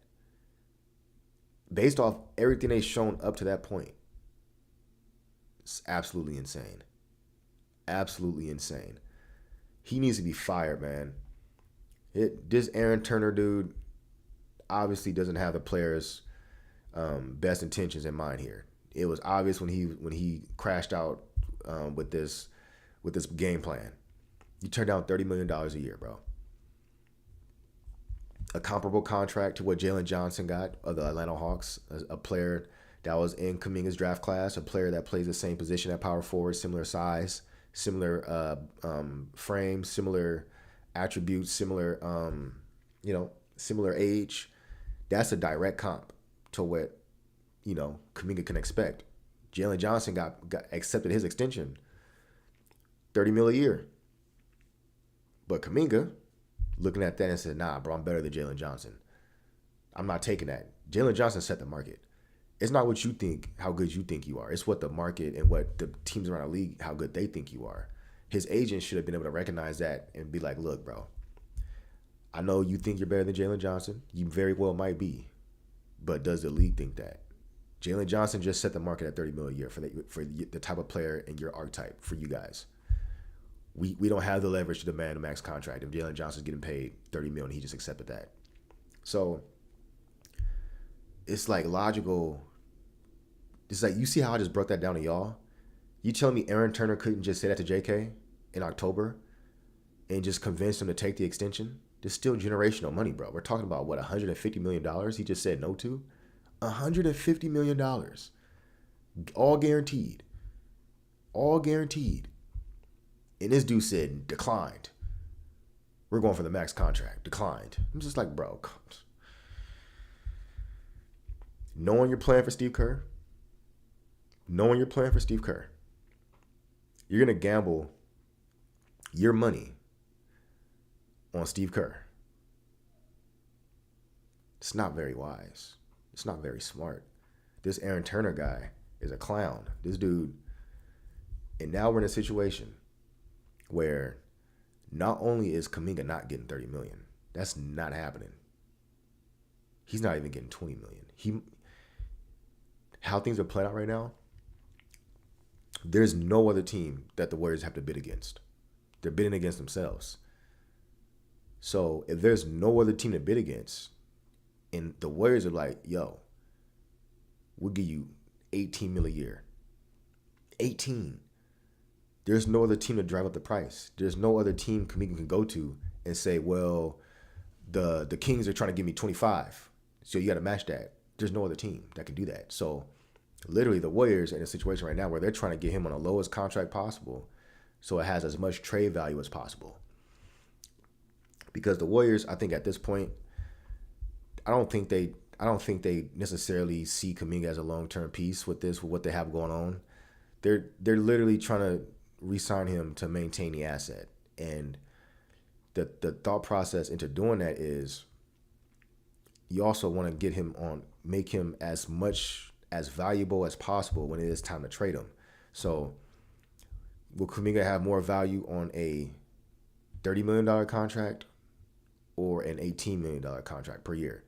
Based off everything they've shown up to that point, it's absolutely insane. Absolutely insane. He needs to be fired, man. This Aaron Turner dude obviously doesn't have the players' best intentions in mind here. It was obvious when he crashed out with this game plan. You turned down $30 million a year, bro. A comparable contract to what Jalen Johnson got of the Atlanta Hawks, a player that was in Kuminga's draft class, a player that plays the same position at power forward, similar size, similar frame, similar attributes, similar age. That's a direct comp to what Kuminga can expect. Jalen Johnson got accepted his extension, $30 million a year, but Kuminga looking at that and said, nah, bro, I'm better than Jalen Johnson. I'm not taking that. Jalen Johnson set the market. It's not what you think, how good you think you are. It's what the market and what the teams around the league, how good they think you are. His agent should have been able to recognize that and be like, look, bro, I know you think you're better than Jalen Johnson. You very well might be. But does the league think that? Jalen Johnson just set the market at $30 million a year for the type of player and your archetype for you guys. We don't have the leverage to demand a max contract. If Jalen Johnson's getting paid $30 million, he just accepted that. So it's like logical. It's like, you see how I just broke that down to y'all? You telling me Aaron Turner couldn't just say that to JK in October and just convince him to take the extension? There's still generational money, bro. We're talking about, what, $150 million he just said no to? $150 million. All guaranteed. All guaranteed. And this dude said, declined. We're going for the max contract. Declined. I'm just like, bro. Knowing you're playing for Steve Kerr, you're going to gamble your money on Steve Kerr. It's not very wise. It's not very smart. This Aaron Turner guy is a clown. This dude. And now we're in a situation where not only is Kuminga not getting $30 million, that's not happening. He's not even getting $20 million. How things are playing out right now, there's no other team that the Warriors have to bid against. They're bidding against themselves. So if there's no other team to bid against, and the Warriors are like, yo, we'll give you $18 million a year. 18. There's no other team to drive up the price. There's no other team Kuminga can go to and say, well, the Kings are trying to give me 25, so you got to match that. There's no other team that can do that. So literally the Warriors are in a situation right now where they're trying to get him on the lowest contract possible so it has as much trade value as possible. Because the Warriors, I think at this point, I don't think they necessarily see Kuminga as a long-term piece with what they have going on. They're literally trying to re-sign him to maintain the asset. And the thought process into doing that is you also want to get him on, make him as much as valuable as possible when it is time to trade him. So will Kuminga have more value on a $30 million contract or an $18 million contract per year?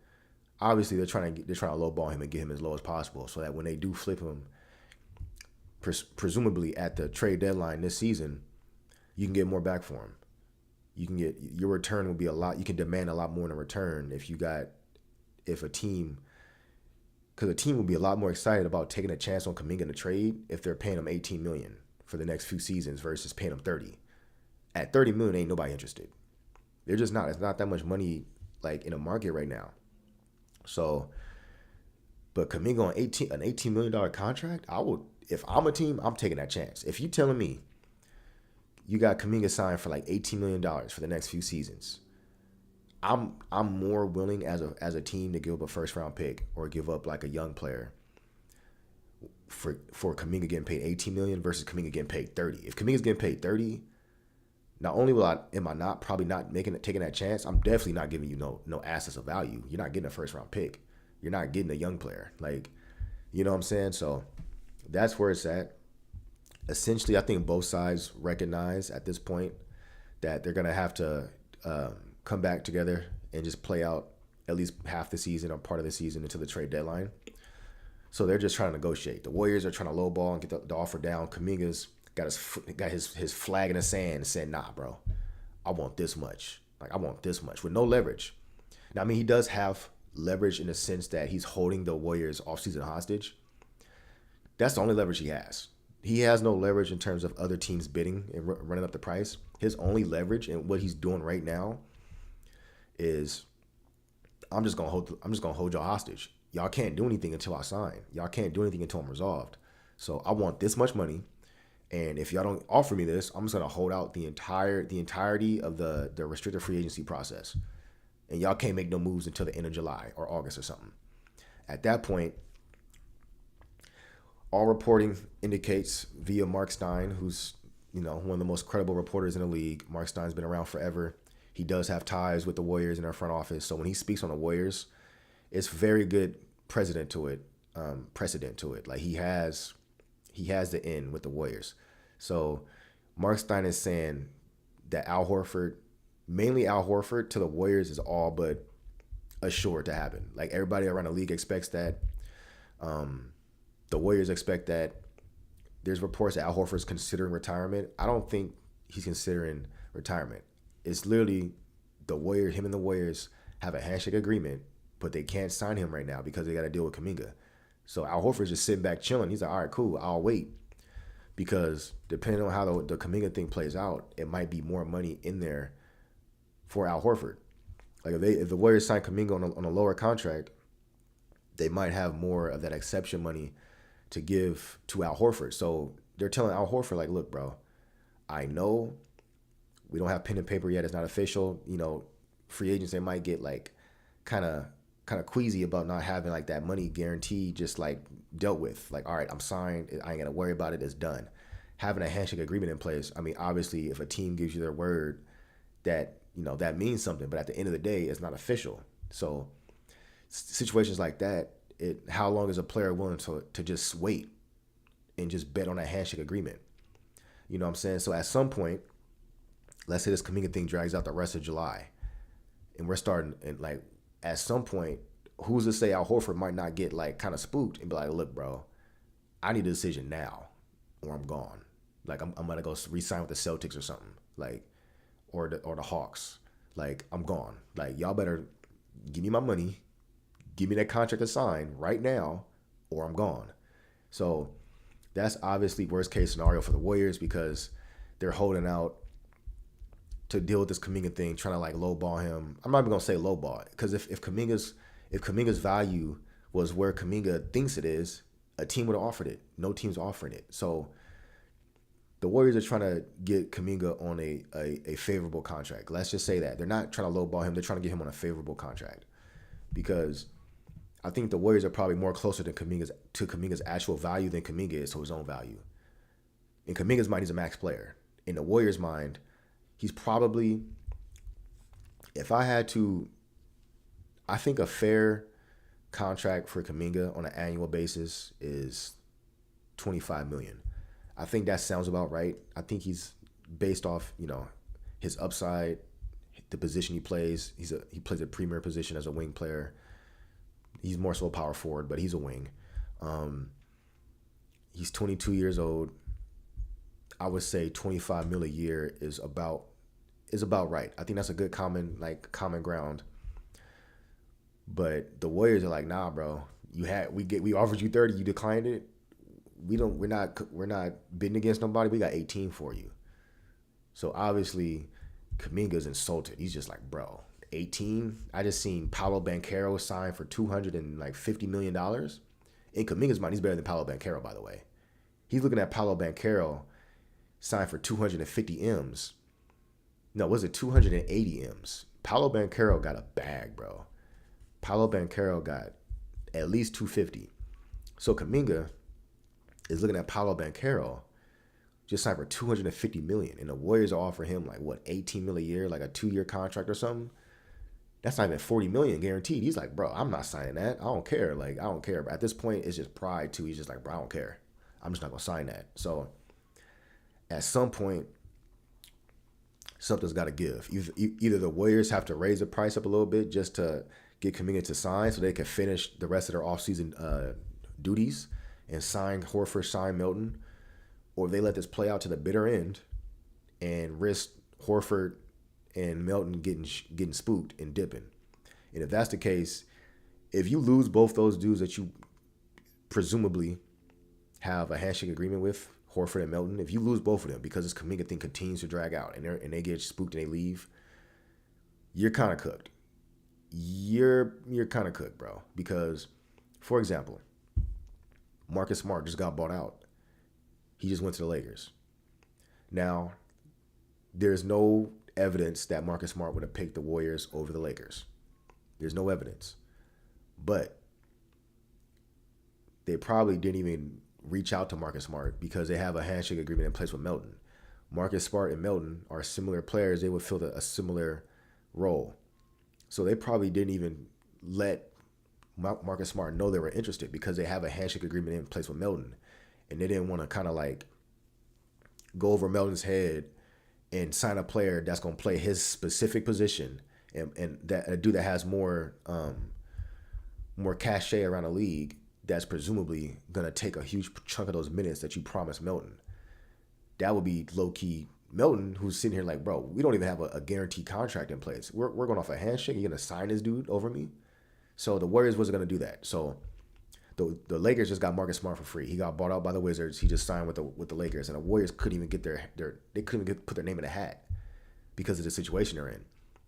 Obviously, they're trying to lowball him and get him as low as possible so that when they do flip him, presumably at the trade deadline this season, you can get more back for him. You can get, your return will be a lot. You can demand a lot more in a return because a team will be a lot more excited about taking a chance on Kuminga in the trade if they're paying him $18 million for the next few seasons versus paying him $30. At $30 million, ain't nobody interested. They're just not. It's not that much money like in the market right now. So, but Kuminga on an $18 million contract, if I'm a team, I'm taking that chance. If you telling me You got Kuminga signed for like $18 million for the next few seasons. I'm more willing as a team to give up a first round pick or give up like a young player for Kuminga getting paid $18 million versus Kuminga getting paid $30. If Kuminga's getting paid $30, not only am I not probably not taking that chance, I'm definitely not giving you no assets of value. You're not getting a first round pick. You're not getting a young player. Like, you know what I'm saying? So that's where it's at. Essentially, I think both sides recognize at this point that they're gonna have to come back together and just play out at least half the season or part of the season until the trade deadline. So they're just trying to negotiate. The Warriors are trying to lowball and get the offer down. Kuminga's got his flag in the sand and said, nah, bro, I want this much. Like, I want this much with no leverage. Now, I mean, he does have leverage in the sense that he's holding the Warriors offseason hostage. That's the only leverage he has. He has no leverage in terms of other teams bidding and running up the price. His only leverage and what he's doing right now is I'm just gonna hold y'all hostage. Y'all can't do anything until I sign. Y'all can't do anything until I'm resolved. So I want this much money, and if y'all don't offer me this, I'm just gonna hold out the entirety of the restricted free agency process, and y'all can't make no moves until the end of July or August or something. At that point, all reporting indicates via Mark Stein, who's one of the most credible reporters in the league. Mark Stein's been around forever. He does have ties with the Warriors in their front office. So when he speaks on the Warriors, it's very good precedent to it. Like he has the end with the Warriors. So Mark Stein is saying that mainly Al Horford to the Warriors is all but assured to happen. Like everybody around the league expects that. The Warriors expect that. There's reports that Al Horford's considering retirement. I don't think he's considering retirement. It's literally him and the Warriors have a handshake agreement, but they can't sign him right now because they got to deal with Kuminga. So Al Horford's just sitting back chilling. He's like, all right, cool, I'll wait. Because depending on how the Kuminga thing plays out, it might be more money in there for Al Horford. Like if the Warriors sign Kuminga on a lower contract, they might have more of that exception money to give to Al Horford. So they're telling Al Horford, like, look, bro, I know we don't have pen and paper yet. It's not official. Free agents, they might get like kind of queasy about not having like that money guarantee just like dealt with. Like, all right, I'm signed. I ain't got to worry about it. It's done. Having a handshake agreement in place. I mean, obviously, if a team gives you their word, that that means something. But at the end of the day, it's not official. So situations like that, how long is a player willing to just wait and just bet on that handshake agreement? You know what I'm saying? So at some point, let's say this Kuminga thing drags out the rest of July, and we're starting, and like at some point, who's to say Al Horford might not get like kind of spooked and be like, look, bro, I need a decision now or I'm gone. Like I'm gonna go re-sign with the Celtics or something, like or the Hawks. Like I'm gone. Like y'all better give me my money. Give me that contract to sign right now, or I'm gone. So that's obviously worst case scenario for the Warriors because they're holding out to deal with this Kuminga thing, trying to like lowball him. I'm not even gonna say lowball because if Kuminga's value was where Kuminga thinks it is, a team would have offered it. No team's offering it. So the Warriors are trying to get Kuminga on a favorable contract. Let's just say that they're not trying to lowball him. They're trying to get him on a favorable contract because I think the Warriors are probably more closer to Kuminga's actual value than Kuminga is to his own value. In Kuminga's mind, he's a max player. In the Warriors' mind, he's probably, I think a fair contract for Kuminga on an annual basis is $25 million. I think that sounds about right. I think he's based off, his upside, the position he plays. He plays a premier position as a wing player. He's more so a power forward, but he's a wing. He's 22 years old. I would say $25 million a year is about right. I think that's a good common ground. But the Warriors are like, nah, bro. We offered you 30, you declined it. We're not bidding against nobody. We got 18 for you. So obviously, Kuminga's insulted. He's just like, bro, 18. I just seen Paolo Banchero signed for $250 million. In Kuminga's mind, he's better than Paolo Banchero, by the way. He's looking at Paolo Banchero signed for 250 M's. No, was it 280 M's? Paolo Banchero got a bag, bro. Paolo Banchero got at least 250. So Kuminga is looking at Paolo Banchero, just signed for 250 million, and the Warriors are offering him like what, 18 million a year, like a 2-year contract or something. That's not even 40 million guaranteed. He's like, bro, I'm not signing that. I don't care. Like, I don't care. But at this point, it's just pride too. He's just like, bro, I don't care. I'm just not gonna sign that. So at some point, something's got to give. Either the Warriors have to raise the price up a little bit just to get Kuminga to sign so they can finish the rest of their offseason duties and sign Horford, sign Milton, or they let this play out to the bitter end and risk Horford and Milton getting spooked and dipping. And if that's the case, if you lose both those dudes that you presumably have a handshake agreement with, Horford and Milton, if you lose both of them because this Kuminga thing continues to drag out and they get spooked and they leave, you're kind of cooked. You're kind of cooked, bro. Because, for example, Marcus Smart just got bought out. He just went to the Lakers. Now, there's no evidence that Marcus Smart would have picked the Warriors over the Lakers. There's no evidence. But they probably didn't even reach out to Marcus Smart because they have a handshake agreement in place with Milton. Marcus Smart and Milton are similar players. They would fill a similar role. So they probably didn't even let Marcus Smart know they were interested because they have a handshake agreement in place with Milton. And they didn't want to kind of like go over Milton's head and sign a player that's going to play his specific position and that a dude that has more cachet around the league that's presumably going to take a huge chunk of those minutes that you promised Milton. That would be low-key Milton, who's sitting here like, bro, we don't even have a guaranteed contract in place. We're going off a handshake. You're going to sign this dude over me? So the Warriors wasn't going to do that. So the Lakers just got Marcus Smart for free. He got bought out by the Wizards. He just signed with the Lakers, and the Warriors couldn't even get they couldn't even put their name in a hat because of the situation they're in.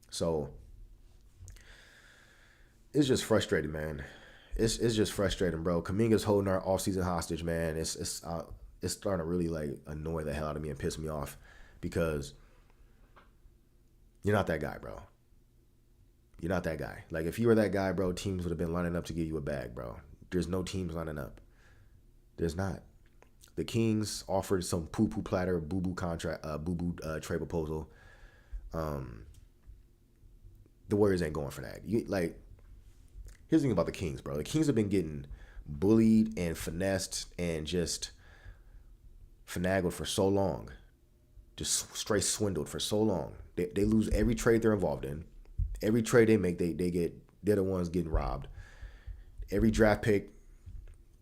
So it's just frustrating, man. It's just frustrating, bro. Kuminga's holding our offseason hostage, man. It's starting to really like annoy the hell out of me and piss me off because you're not that guy, bro. You're not that guy. Like if you were that guy, bro, teams would have been lining up to give you a bag, bro. There's no teams lining up. There's not. The Kings offered some poo-poo platter, boo-boo contract, trade proposal. The Warriors ain't going for that. Here's the thing about the Kings, bro. The Kings have been getting bullied and finessed and just finagled for so long. Just straight swindled for so long. They lose every trade they're involved in. Every trade they make, they're the ones getting robbed. Every draft pick,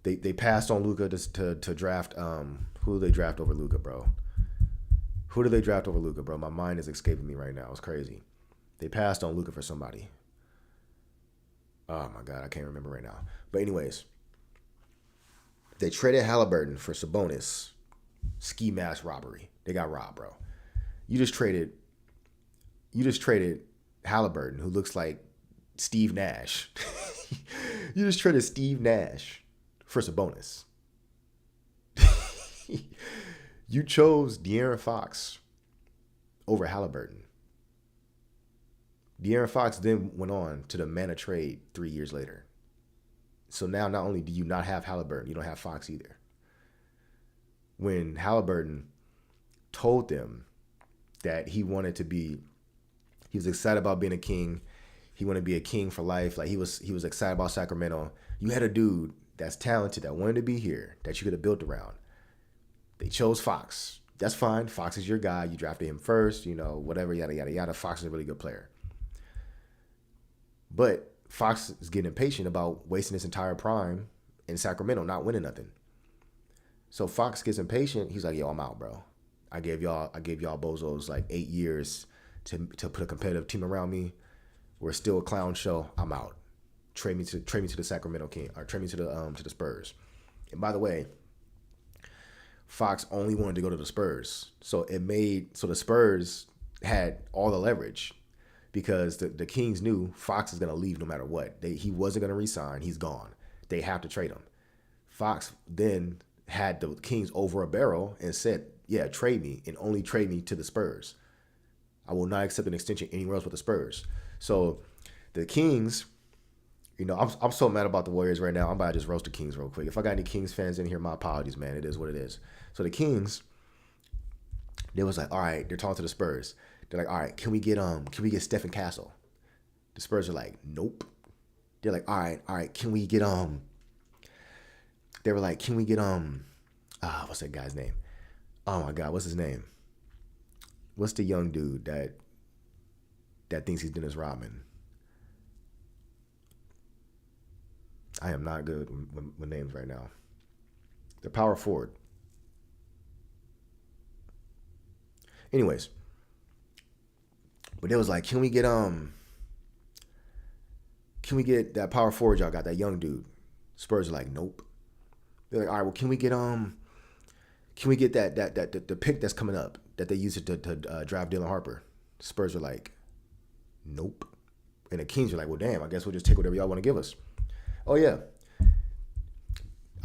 they passed on Luka to draft. Who do they draft over Luka, bro? Who do they draft over Luka, bro? My mind is escaping me right now. It's crazy. They passed on Luka for somebody. Oh my God, I can't remember right now. But anyways, they traded Halliburton for Sabonis. Ski mask robbery. They got robbed, bro. You just traded Halliburton, who looks like Steve Nash. You just traded Steve Nash for Sabonis. You chose De'Aaron Fox over Halliburton. De'Aaron Fox then went on to demand a trade 3 years later. So now not only do you not have Halliburton, you don't have Fox either. When Halliburton told them that he was excited about being a king, he wanted to be a king for life, like he was excited about Sacramento. You had a dude that's talented, that wanted to be here, that you could have built around. They chose Fox. That's fine. Fox is your guy. You drafted him first, whatever, yada, yada, yada. Fox is a really good player. But Fox is getting impatient about wasting his entire prime in Sacramento, not winning nothing. So Fox gets impatient. He's like, yo, I'm out, bro. I gave y'all bozos like 8 years to put a competitive team around me. We're still a clown show. I'm out. Trade me to the Sacramento King, or trade me to the Spurs. And by the way, Fox only wanted to go to the Spurs. So the Spurs had all the leverage because the Kings knew Fox is going to leave no matter what. He wasn't going to resign. He's gone. They have to trade him. Fox then had the Kings over a barrel and said, yeah, trade me and only trade me to the Spurs. I will not accept an extension anywhere else with the Spurs. So the Kings, I'm so mad about the Warriors right now. I'm about to just roast the Kings real quick. If I got any Kings fans in here, my apologies, man. It is what it is. So the Kings, they was like, all right, they're talking to the Spurs. They're like, all right, can we get Stephen Castle? The Spurs are like, nope. They're like, all right, can we get They were like, can we get what's that guy's name? Oh my God, what's his name? What's the young dude that thinks he's Dennis Rodman? I am not good with names right now. The power forward. Anyways, but it was like, can we get that power forward y'all got, that young dude? Spurs are like, nope. They're like, all right, well, can we get that the pick that's coming up that they use it to draft Dylan Harper? Spurs are like, nope. And the Kings are like, well, damn, I guess we'll just take whatever y'all want to give us. Oh yeah.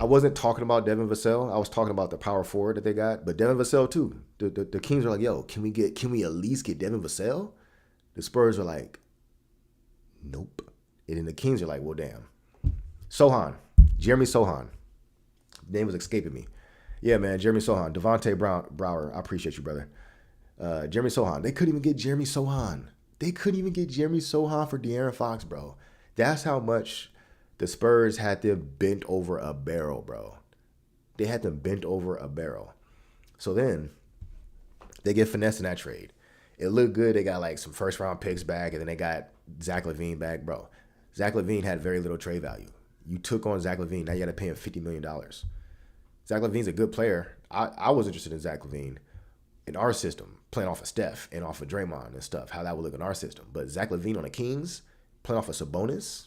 I wasn't talking about Devin Vassell. I was talking about the power forward that they got, but Devin Vassell too. The Kings are like, yo, can we at least get Devin Vassell? The Spurs are like, nope. And then the Kings are like, well, damn. Jeremy Sohan. Name was escaping me. Yeah, man, Jeremy Sohan. Devontae Brower. I appreciate you, brother. Jeremy Sohan. They couldn't even get Jeremy Sohan. They couldn't even get Jeremy Sohan for De'Aaron Fox, bro. That's how much the Spurs had them bent over a barrel, bro. They had them bent over a barrel. So then they get finessed in that trade. It looked good. They got like some first round picks back, and then they got Zach LaVine back, bro. Zach LaVine had very little trade value. You took on Zach LaVine. Now you got to pay him $50 million. Zach LaVine's a good player. I was interested in Zach LaVine in our system, playing off of Steph and off of Draymond and stuff, how that would look in our system. But Zach LaVine on the Kings, playing off of Sabonis,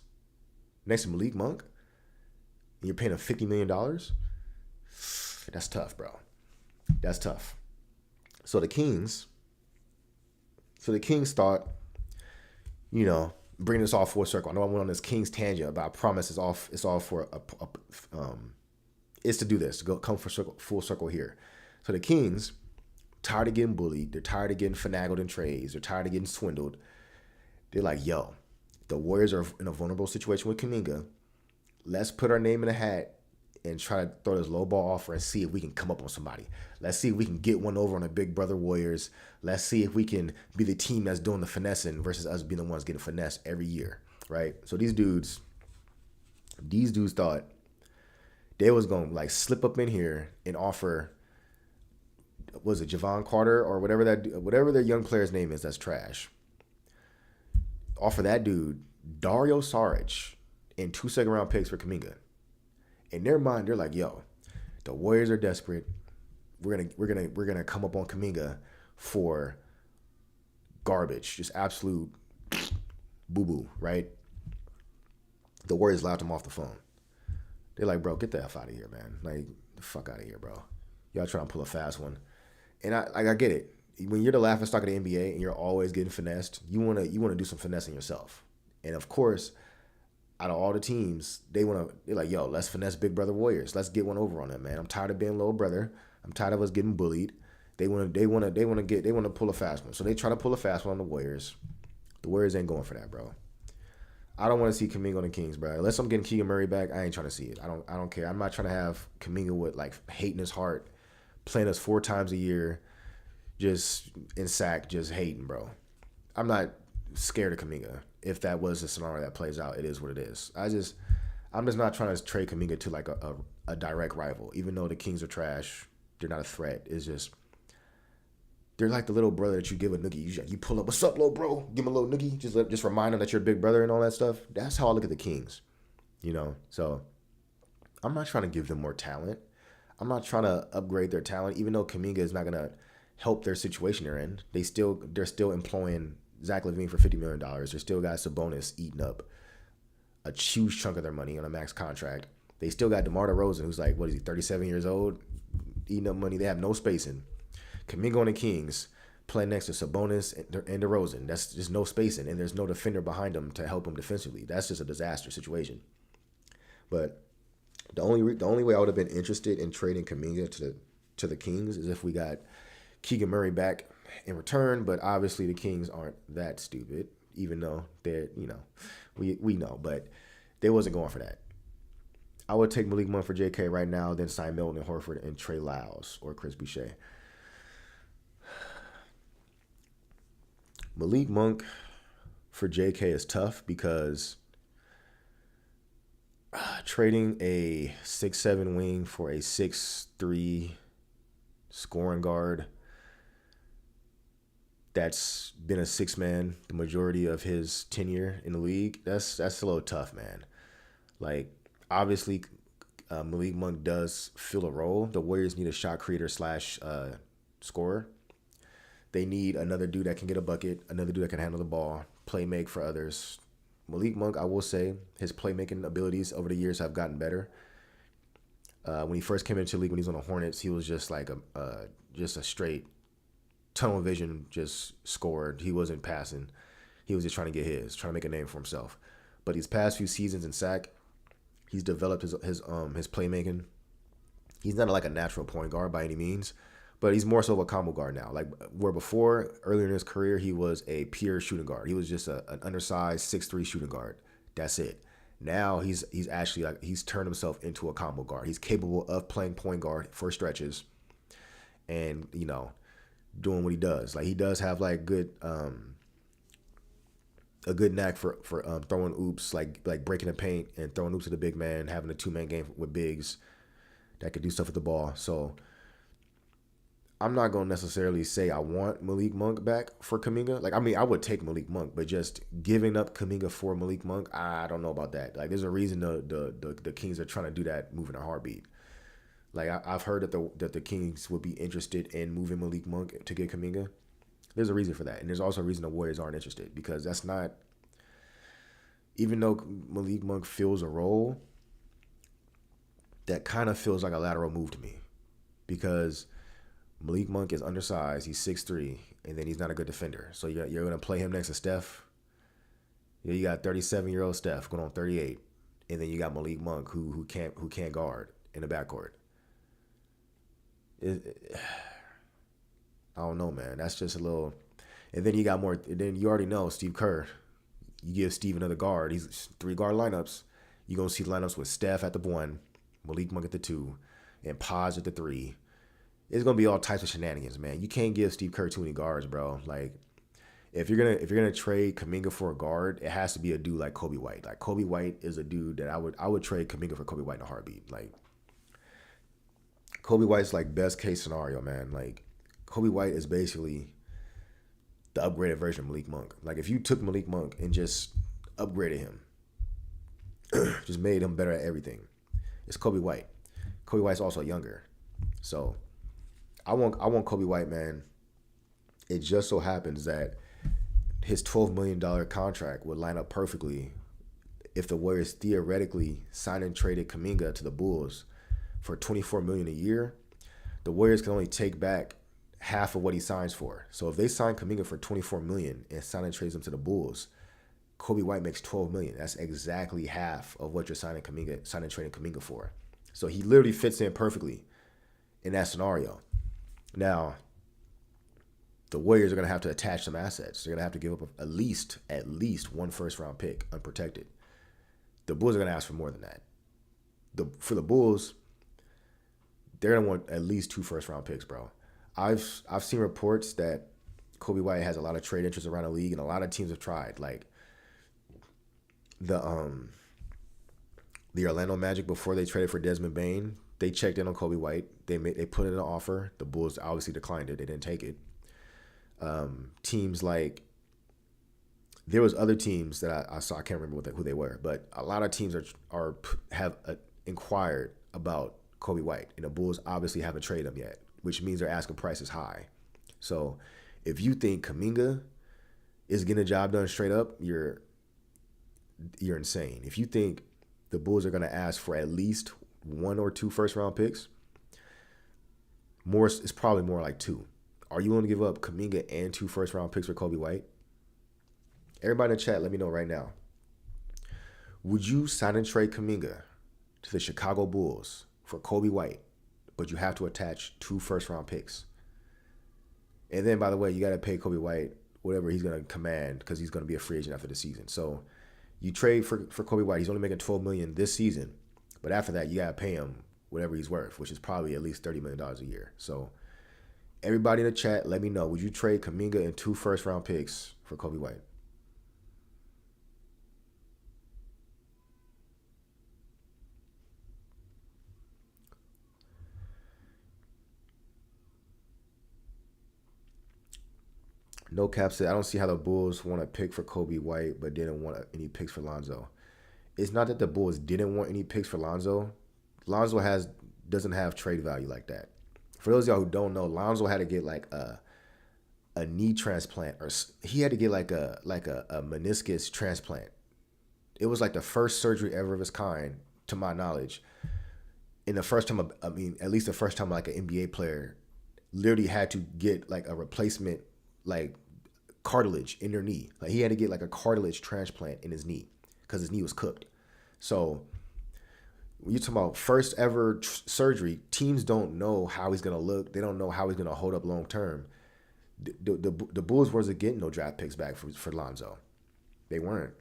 next to Malik Monk, and you're paying him $50 million? That's tough, bro. That's tough. So the Kings thought, bring this all full circle. I know I went on this Kings tangent, but I promise it's all for it's to do this, to come for full circle here. So the Kings, tired of getting bullied, they're tired of getting finagled in trades, they're tired of getting swindled. They're like, yo, the Warriors are in a vulnerable situation with Kuminga. Let's put our name in a hat and try to throw this low ball offer and see if we can come up on somebody. Let's see if we can get one over on the big brother Warriors. Let's see if we can be the team that's doing the finessing versus us being the ones getting finessed every year, right? So these dudes thought they was going to like slip up in here and offer, was it Javon Carter or whatever their young player's name is that's trash. Offer that dude Dario Saric and 2 second-round picks for Kuminga. In their mind, they're like, yo, the Warriors are desperate. We're gonna come up on Kuminga for garbage, just absolute boo-boo, right? The Warriors laughed him off the phone. They're like, bro, get the F out of here, man. Like, the fuck out of here, bro. Y'all trying to pull a fast one. And I get it. When you're the laughingstock of the NBA and you're always getting finessed, you wanna do some finessing yourself. And of course, out of all the teams, they're like, yo, let's finesse big brother Warriors. Let's get one over on them, man. I'm tired of being little brother. I'm tired of us getting bullied. They want to pull a fast one. So they try to pull a fast one on the Warriors. The Warriors ain't going for that, bro. I don't want to see Kuminga on the Kings, bro. Unless I'm getting Keegan Murray back, I ain't trying to see it. I don't care. I'm not trying to have Kuminga with like hate in his heart, playing us 4 times a year, just in sack, just hating, bro. I'm not scared of Kuminga. If that was the scenario that plays out, it is what it is. I'm just not trying to trade Kuminga to like a direct rival. Even though the Kings are trash, they're not a threat. It's just they're like the little brother that you give a noogie. You pull up, what's up, little bro? Give him a little noogie. Just remind him that you're a big brother and all that stuff. That's how I look at the Kings, So I'm not trying to give them more talent. I'm not trying to upgrade their talent, even though Kuminga is not gonna help their situation they're in. They're still employing Zach LaVine for $50 million. They still got Sabonis eating up a huge chunk of their money on a max contract. They still got DeMar DeRozan, who's like, 37 years old, eating up money. They have no spacing. Kuminga on the Kings playing next to Sabonis and DeRozan. That's just no spacing, and there's no defender behind them to help them defensively. That's just a disaster situation. But the only way I would have been interested in trading Kuminga to the Kings is if we got Keegan Murray back in return, but obviously the Kings aren't that stupid, even though they're, we know, but they wasn't going for that. I would take Malik Monk for JK right now, then sign Milton and Horford and Trey Lyles or Chris Boucher. Malik Monk for JK is tough because trading a 6'7" wing for a 6'3" scoring guard that's been a six-man the majority of his tenure in the league, that's a little tough, man. Like, obviously, Malik Monk does fill a role. The Warriors need a shot creator / scorer. They need another dude that can get a bucket, another dude that can handle the ball, play make for others. Malik Monk, I will say, his playmaking abilities over the years have gotten better. When he first came into the league, when he was on the Hornets, he was just like just a straight tunnel vision, just scored. He wasn't passing. He was just trying to get trying to make a name for himself. But these past few seasons in SAC, he's developed his playmaking. He's not like a natural point guard by any means, but he's more so of a combo guard now. Like where before, earlier in his career, he was a pure shooting guard. He was just an undersized 6'3" shooting guard. That's it. Now he's actually he's turned himself into a combo guard. He's capable of playing point guard for stretches, and doing what he does. Like he does have like good a good knack for throwing oops, like breaking the paint and throwing oops to the big man, having a two-man game with bigs that could do stuff with the ball. So I'm not going to necessarily say I want Malik Monk back for Kuminga. Like, I mean, I would take Malik Monk, but just giving up Kuminga for Malik Monk, I don't know about that. Like, there's a reason the Kings are trying to do that, moving a heartbeat. Like, I've heard that the Kings would be interested in moving Malik Monk to get Kuminga. There's a reason for that. And there's also a reason the Warriors aren't interested, because that's not, even though Malik Monk fills a role, that kind of feels like a lateral move to me, because Malik Monk is undersized. He's 6'3", and then he's not a good defender. So you're going to play him next to Steph. You got 37-year-old Steph going on 38, and then you got Malik Monk who can't guard in the backcourt. I don't know, man. That's just a little. And then you got more. And then you already know Steve Kerr. You give Steve another guard. He's 3-guard lineups. You're going to see lineups with Steph at the 1, Malik Monk at the 2, and Paz at the 3. It's going to be all types of shenanigans, man. You can't give Steve Kerr too many guards, bro. Like, if you're gonna trade Kuminga for a guard, it has to be a dude like Kobe White. Like, Kobe White is a dude that I would trade Kuminga for Kobe White in a heartbeat. Like, Kobe White's like best case scenario, man. Like, Kobe White is basically the upgraded version of Malik Monk. Like, if you took Malik Monk and just upgraded him, just made him better at everything, it's Kobe White. Kobe White's also younger, so I want Kobe White, man. It just so happens that his $12 million contract would line up perfectly if the Warriors theoretically signed and traded Kuminga to the Bulls for $24 million a year. The Warriors can only take back half of what he signs for. So if they sign Kuminga for $24 million and sign and trades him to the Bulls, Kobe White makes $12 million. That's exactly half of what you're signing and trading Kuminga for. So he literally fits in perfectly in that scenario. Now, the Warriors are going to have to attach some assets. They're going to have to give up at least one first-round pick unprotected. The Bulls are going to ask for more than that. For the Bulls, they're going to want at least 2 first-round picks, bro. I've seen reports that Kobe White has a lot of trade interest around the league, and a lot of teams have tried. Like the Orlando Magic, before they traded for Desmond Bane, they checked in on Kobe White. They put in an offer. The Bulls obviously declined it. They didn't take it. Teams like, there was other teams that I saw. I can't remember who they were, but a lot of teams have inquired about Kobe White, and the Bulls obviously haven't traded him yet, which means their asking price is high. So if you think Kuminga is getting a job done straight up, you're insane. If you think the Bulls are going to ask for at least 1 or 2 first-round picks, it's probably more like 2. Are you willing to give up Kuminga and 2 first-round picks for Kobe White? Everybody in the chat, let me know right now. Would you sign and trade Kuminga to the Chicago Bulls for Kobe White, but you have to attach 2 first-round picks. And then, by the way, you got to pay Kobe White whatever he's going to command because he's going to be a free agent after the season. So you trade for Kobe White. He's only making $12 million this season, but after that, you got to pay him whatever he's worth, which is probably at least $30 million a year. So everybody in the chat, let me know. Would you trade Kuminga and 2 first-round picks for Kobe White? No Cap said, I don't see how the Bulls want to pick for Kobe White, but didn't want any picks for Lonzo. It's not that the Bulls didn't want any picks for Lonzo. Lonzo doesn't have trade value like that. For those of y'all who don't know, Lonzo had to get like a knee transplant, or he had to get like a meniscus transplant. It was like the first surgery ever of its kind, to my knowledge. In the first time, I mean, at least the first time like an NBA player literally had to get like a replacement like cartilage in their knee. Like he had to get like a cartilage transplant in his knee because his knee was cooked. So when you're talking about first ever surgery, teams don't know how he's gonna look. They don't know how he's gonna hold up long term. The Bulls wasn't getting no draft picks back for Lonzo. They weren't.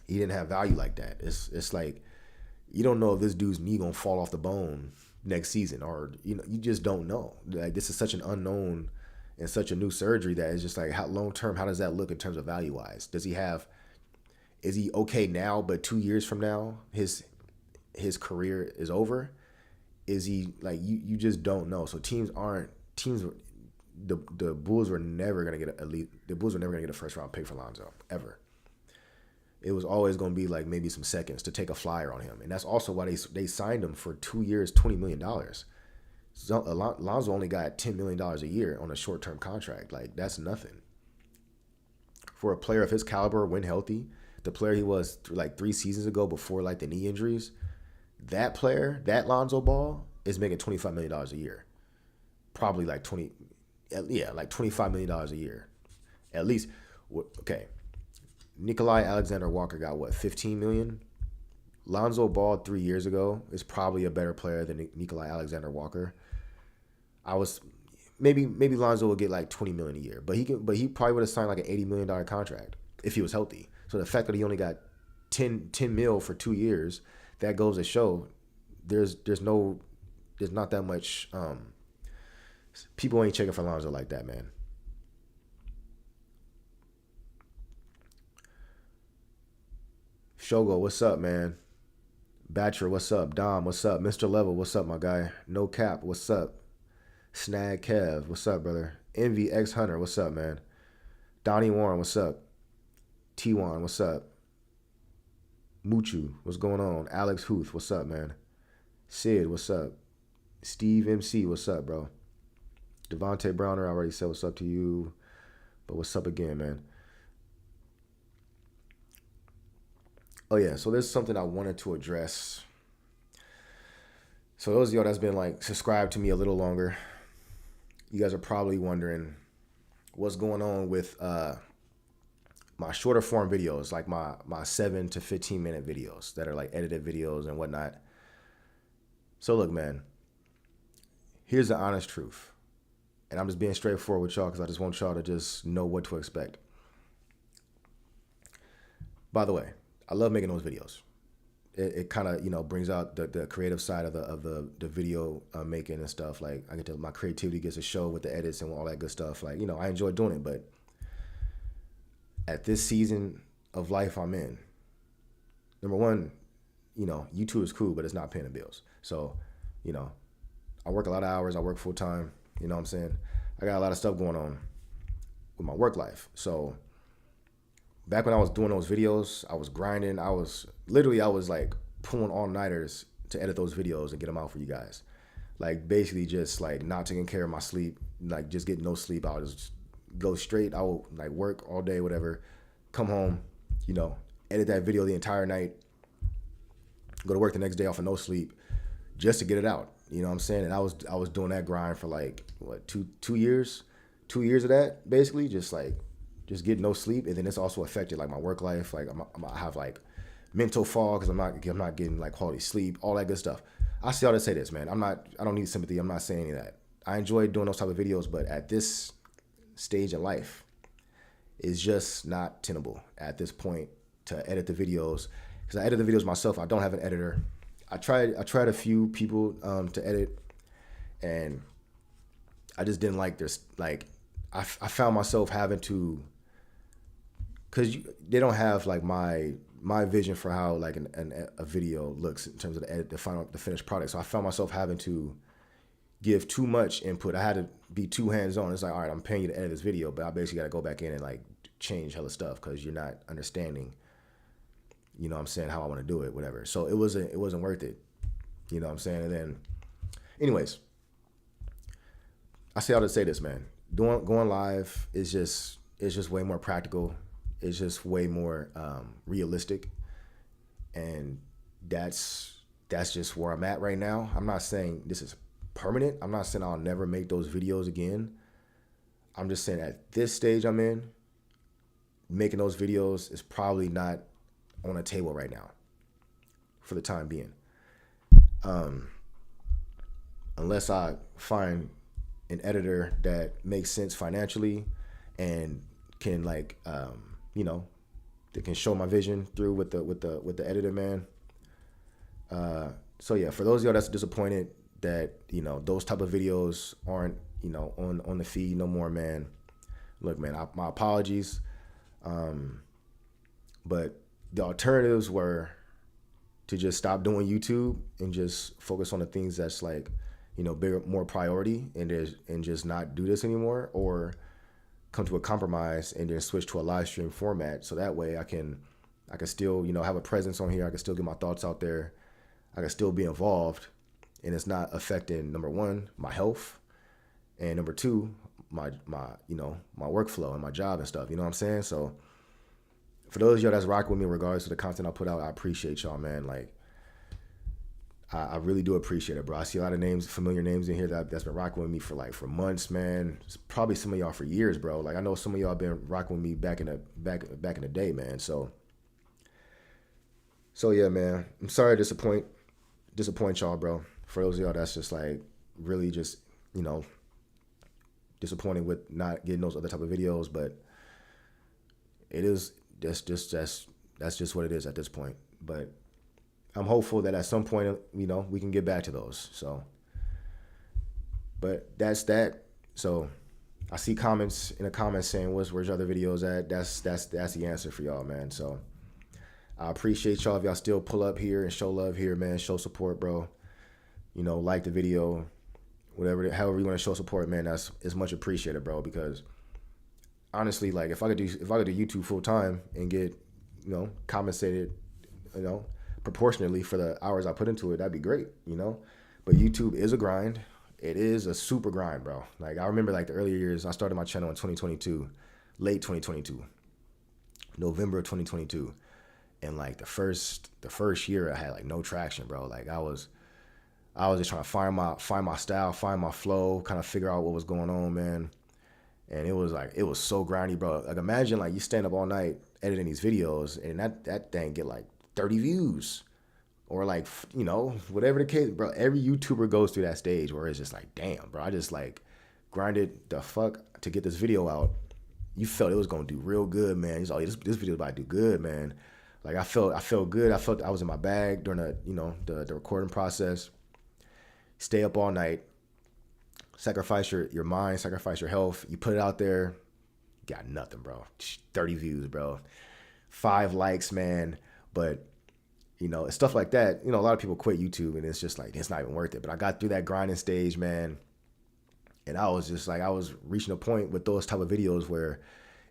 He didn't have value like that. It's like you don't know if this dude's knee gonna fall off the bone next season, or you just don't know. Like this is such an unknown and such a new surgery that it's just like how long term, how does that look in terms of value wise? Is he okay now, but 2 years from now his career is over? Is he like you just don't know. So the Bulls were never gonna get a first round pick for Lonzo ever. It was always gonna be like maybe some seconds to take a flyer on him, and that's also why they signed him for 2 years, $20 million. So Lonzo only got $10 million a year on a short-term contract. Like, that's nothing. For a player of his caliber, when healthy, the player he was like 3 seasons ago before like the knee injuries, that player, that Lonzo Ball, is making $25 million a year. Probably like like $25 million a year. At least, okay. Nikolai Alexander-Walker got what, $15 million? Lonzo Ball 3 years ago is probably a better player than Nikolai Alexander-Walker. Maybe Lonzo will get like $20 million a year, but he probably would have signed like an $80 million contract if he was healthy. So the fact that he only got 10 mil for 2 years, that goes to show there's not that much people ain't checking for Lonzo like that, man. Shogo, what's up, man? Batcher, what's up? Dom, what's up? Mr. Level, what's up, my guy? No Cap, what's up? Snag Kev, what's up, brother? Envy X Hunter, what's up, man? Donnie Warren, what's up? T1, what's up? Muchu, what's going on? Alex Huth, what's up, man? Sid, what's up? Steve MC, what's up, bro? Devontae Browner, I already said what's up to you, but what's up again, man? Oh yeah, so there's something I wanted to address. So those of y'all that's been like subscribed to me a little longer, you guys are probably wondering what's going on with my shorter form videos, like my 7 to 15 minute videos that are like edited videos and whatnot. So look, man, here's the honest truth. And I'm just being straightforward with y'all because I just want y'all to just know what to expect. By the way, I love making those videos. It kind of, brings out the creative side of the video making and stuff. Like my creativity gets to show with the edits and all that good stuff. Like, I enjoy doing it, but at this season of life I'm in, number one, YouTube is cool, but it's not paying the bills. So, I work a lot of hours. I work full time. You know what I'm saying? I got a lot of stuff going on with my work life. So back when I was doing those videos, I was grinding. I was like pulling all-nighters to edit those videos and get them out for you guys. Like basically just like not taking care of my sleep, like just getting no sleep. I'll just go straight. I will like work all day, whatever, come home, edit that video the entire night, go to work the next day off of no sleep just to get it out. You know what I'm saying? And I was doing that grind for like what, two years? 2 years of that, basically, just getting no sleep. And then it's also affected like my work life. Like I have like mental fog because I'm not getting like quality sleep, all that good stuff. I see all to say this, man. I don't need sympathy. I'm not saying any of that. I enjoy doing those type of videos, but at this stage in life, it's just not tenable at this point to edit the videos, because I edit the videos myself. I don't have an editor. I tried a few people to edit, and I just didn't like this. Like, I found myself having to, because they don't have like my vision for how like a video looks in terms of the finished product. So I found myself having to give too much input. I had to be too hands-on. It's like, all right, I'm paying you to edit this video, but I basically got to go back in and like change hella stuff because you're not understanding, you know what I'm saying, how I want to do it, whatever. So it wasn't worth it. You know what I'm saying? And then, anyways, I say all to say this, man. Going live is just way more practical. It's just way more realistic, and that's just where I'm at right now. I'm not saying this is permanent. I'm not saying I'll never make those videos again. I'm just saying at this stage I'm in, making those videos is probably not on the table right now for the time being. Unless I find an editor that makes sense financially and can like you know, that can show my vision through with the editor, man. So yeah, for those of y'all that's disappointed that, you know, those type of videos aren't, you know, on the feed no more, man. Look, man, my apologies. But the alternatives were to just stop doing YouTube and just focus on the things that's like, you know, bigger, more priority, and just not do this anymore, or come to a compromise and then switch to a live stream format. So that way I can still, you know, have a presence on here. I can still get my thoughts out there. I can still be involved, and it's not affecting, number one, my health, and number two, my you know, my workflow and my job and stuff. You know what I'm saying? So for those of y'all that's rocking with me in regards to the content I put out, I appreciate y'all, man. Like, I really do appreciate it, bro. I see a lot of names, familiar names in here that's been rocking with me for months, man. It's probably some of y'all for years, bro. Like, I know some of y'all been rocking with me back in the day, man. So yeah, man. I'm sorry to disappoint y'all, bro. For those of y'all that's just like really just, you know, disappointed with not getting those other type of videos, but that's just what it is at this point. But I'm hopeful that at some point, you know, we can get back to those. So, but that's that. So I see comments in the comments saying, where's your other videos at? That's the answer for y'all, man. So I appreciate y'all if y'all still pull up here and show love here, man. Show support, bro. You know, like the video, however you want to show support, man. It's much appreciated, bro. Because honestly, like if I could do YouTube full time and get, you know, compensated, you know, proportionately for the hours I put into it, that'd be great, you know. But YouTube is a grind. It is a super grind, bro. Like, I remember like the earlier years, I started my channel in 2022, late 2022, November of 2022, and like the first year I had like no traction, bro. Like I was just trying to find my style, find my flow, kind of figure out what was going on, man. And it was so grindy, bro. Like, imagine like you stand up all night editing these videos, and that thing get like 30 views, or like, you know, whatever the case, bro. Every YouTuber goes through that stage where it's just like, damn, bro, I just like grinded the fuck to get this video out. You felt it was gonna do real good, man. He's like, this video about to do good, man. Like I felt good. I felt I was in my bag during the recording process. Stay up all night, sacrifice your mind, sacrifice your health. You put it out there, got nothing, bro. 30 views, bro. 5 likes, man. But, you know, it's stuff like that. You know, a lot of people quit YouTube and it's just like, it's not even worth it. But I got through that grinding stage, man. And I was just like, I was reaching a point with those type of videos where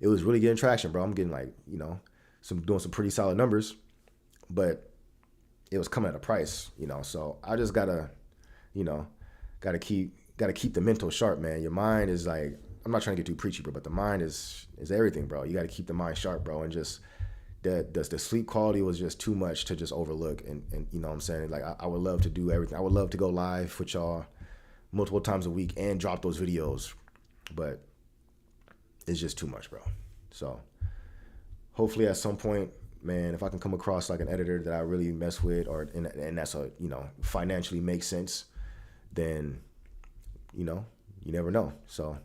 it was really getting traction, bro. I'm getting like, you know, doing some pretty solid numbers, but it was coming at a price, you know. So I just gotta, you know, gotta keep the mental sharp, man. Your mind is like, I'm not trying to get too preachy, bro, but the mind is everything, bro. You gotta keep the mind sharp, bro, and just the sleep quality was just too much to just overlook. And you know what I'm saying? Like, I would love to do everything. I would love to go live with y'all multiple times a week and drop those videos, but it's just too much, bro. So hopefully at some point, man, if I can come across like an editor that I really mess with, or and that's a financially makes sense, then you never know. So